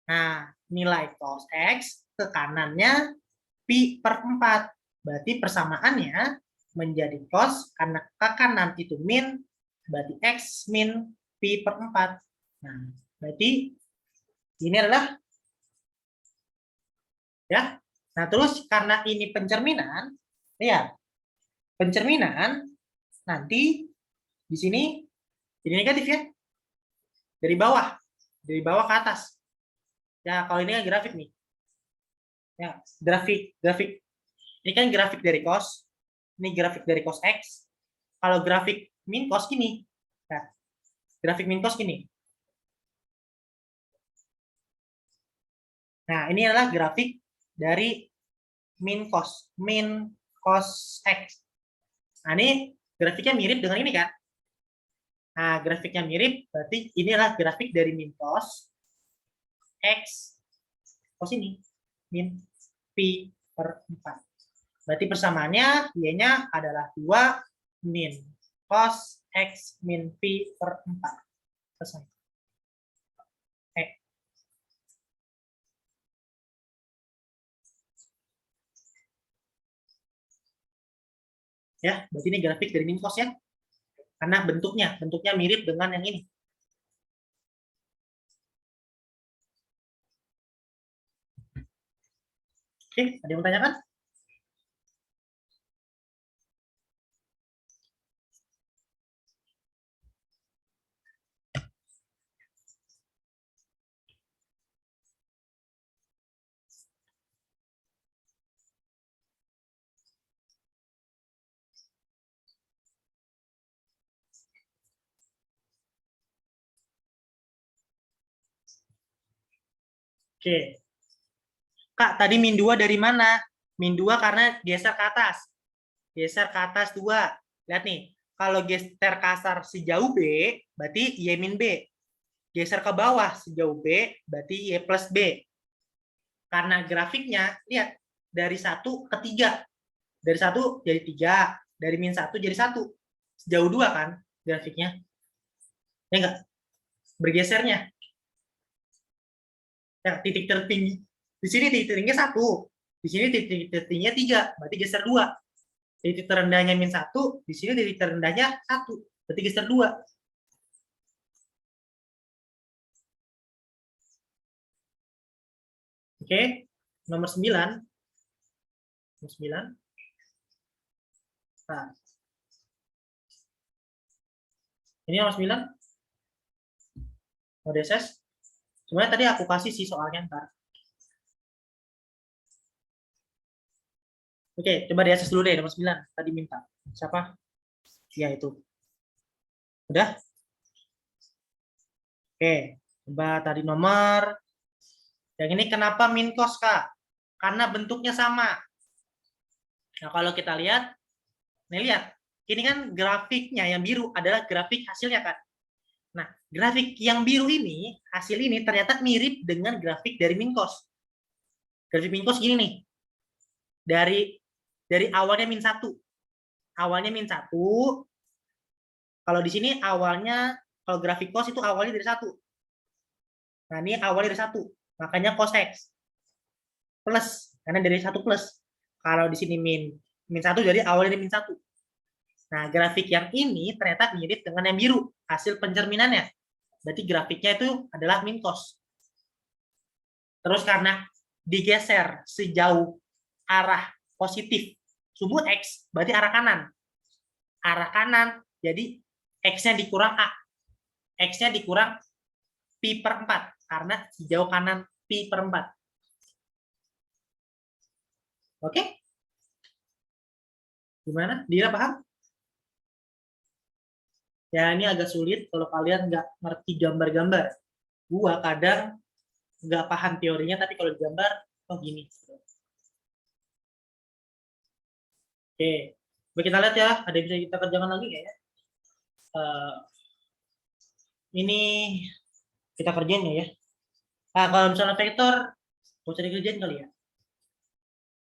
Nah, nilai cos X ke kanannya pi per 4. Berarti persamaannya menjadi cos, karena ke kanan itu min, berarti X min pi per 4. Nah, berarti ini adalah, ya. Nah, terus karena ini pencerminan, ya, pencerminan nanti di sini ini negatif ya, dari bawah ke atas. Ya, kalau ini kan grafik nih, ya, grafik ini kan grafik dari cos, ini grafik dari cos X. Kalau grafik min cos gini, ya, grafik min cos gini. Nah, ini adalah grafik dari min cos X. Nah, ini grafiknya mirip dengan ini kan? Nah, grafiknya mirip, berarti ini adalah grafik dari min cos X cos ini, min pi per 4. Berarti persamaannya Y-nya adalah 2 min cos X min pi per 4. Selesai. Ya, berarti ini grafik dari min cos ya. Karena bentuknya mirip dengan yang ini. Oke, ada yang bertanyakan? Oke. Kak, tadi min 2 dari mana? Min 2 karena geser ke atas. Geser ke atas 2. Lihat nih, kalau geser kasar sejauh B, berarti Y min B. Geser ke bawah sejauh B, berarti Y plus B. Karena grafiknya, lihat, dari 1 ke 3. Dari 1 jadi 3. Dari min 1 jadi 1. Sejauh 2 kan grafiknya. Ya enggak? Bergesernya. Ya, titik tertinggi. Di sini titik tertingginya 1. Di sini titik tertingginya 3. Berarti geser 2. Titik terendahnya min 1. Di sini titik terendahnya 1. Berarti geser 2. Oke, nomor 9. Nomor 9. Nah. Ini nomor 9. Mau DSS. Sebenarnya tadi aku kasih sih soalnya ntar. Oke, coba DSS dulu deh nomor 9. Tadi minta. Siapa? Ya, itu. Udah? Oke, coba tadi nomor. Yang ini kenapa min cos, Kak? Karena bentuknya sama. Nah, kalau kita lihat, nih lihat. Ini kan grafiknya yang biru adalah grafik hasilnya kan. Nah, grafik yang biru ini, hasil ini ternyata mirip dengan grafik dari Minkos. Grafik Minkos gini nih. Dari awalnya -1. Awalnya -1. Kalau di sini awalnya, kalau grafik cos itu awalnya dari 1. Nah, ini awalnya dari 1. Makanya cos X. Plus. Karena dari 1 plus. Kalau di sini -1 jadi awalnya dari -1. Nah, grafik yang ini ternyata mirip dengan yang biru. Hasil pencerminannya. Berarti grafiknya itu adalah min cos. Terus karena digeser sejauh arah positif sumbu X, berarti arah kanan. Arah kanan, jadi X-nya dikurang A. X-nya dikurang pi per 4. Karena sejauh kanan pi per 4. Oke? Gimana? Dia paham? Ya, ini agak sulit kalau kalian nggak ngerti gambar-gambar. Gua kadang nggak paham teorinya, tapi kalau digambar, oh gini. Oke, kita lihat ya, ada yang bisa kita kerjakan lagi nggak ya? Ini kita kerjain ya. Nah, kalau misalnya vektor, gak usah dikerjain kali ya.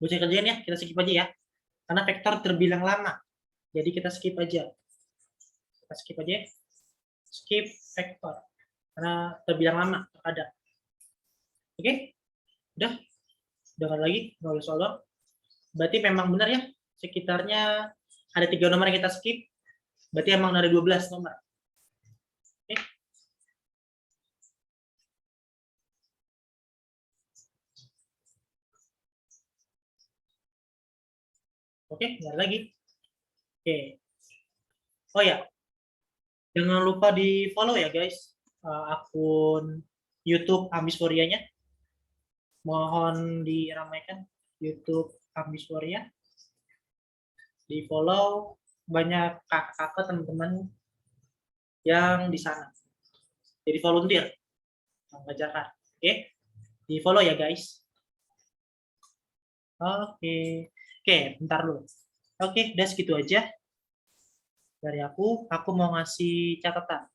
Gak usah dikerjain ya, kita skip aja ya. Karena vektor terbilang lama. Jadi kita skip aja. Kita skip aja. Skip vektor. Karena terbilang lama, ada. Oke? Udah? Udah nggak lagi? Nggak boleh soal doang. Berarti memang benar ya, sekitarnya ada 3 nomor yang kita skip. Berarti emang ada 12 nomor. Oke? Oke, nggak lagi. Oke. Oh ya, jangan lupa di follow ya guys, akun YouTube Ambisforia-nya. Mohon diramaikan YouTube Ambisforia. Di follow, banyak kakak-kakak teman-teman yang di sana. Jadi volunteer mengajarkan. Oke, di follow ya guys. Oke, bentar dulu. Oke, udah segitu aja dari aku. Aku mau ngasih catatan.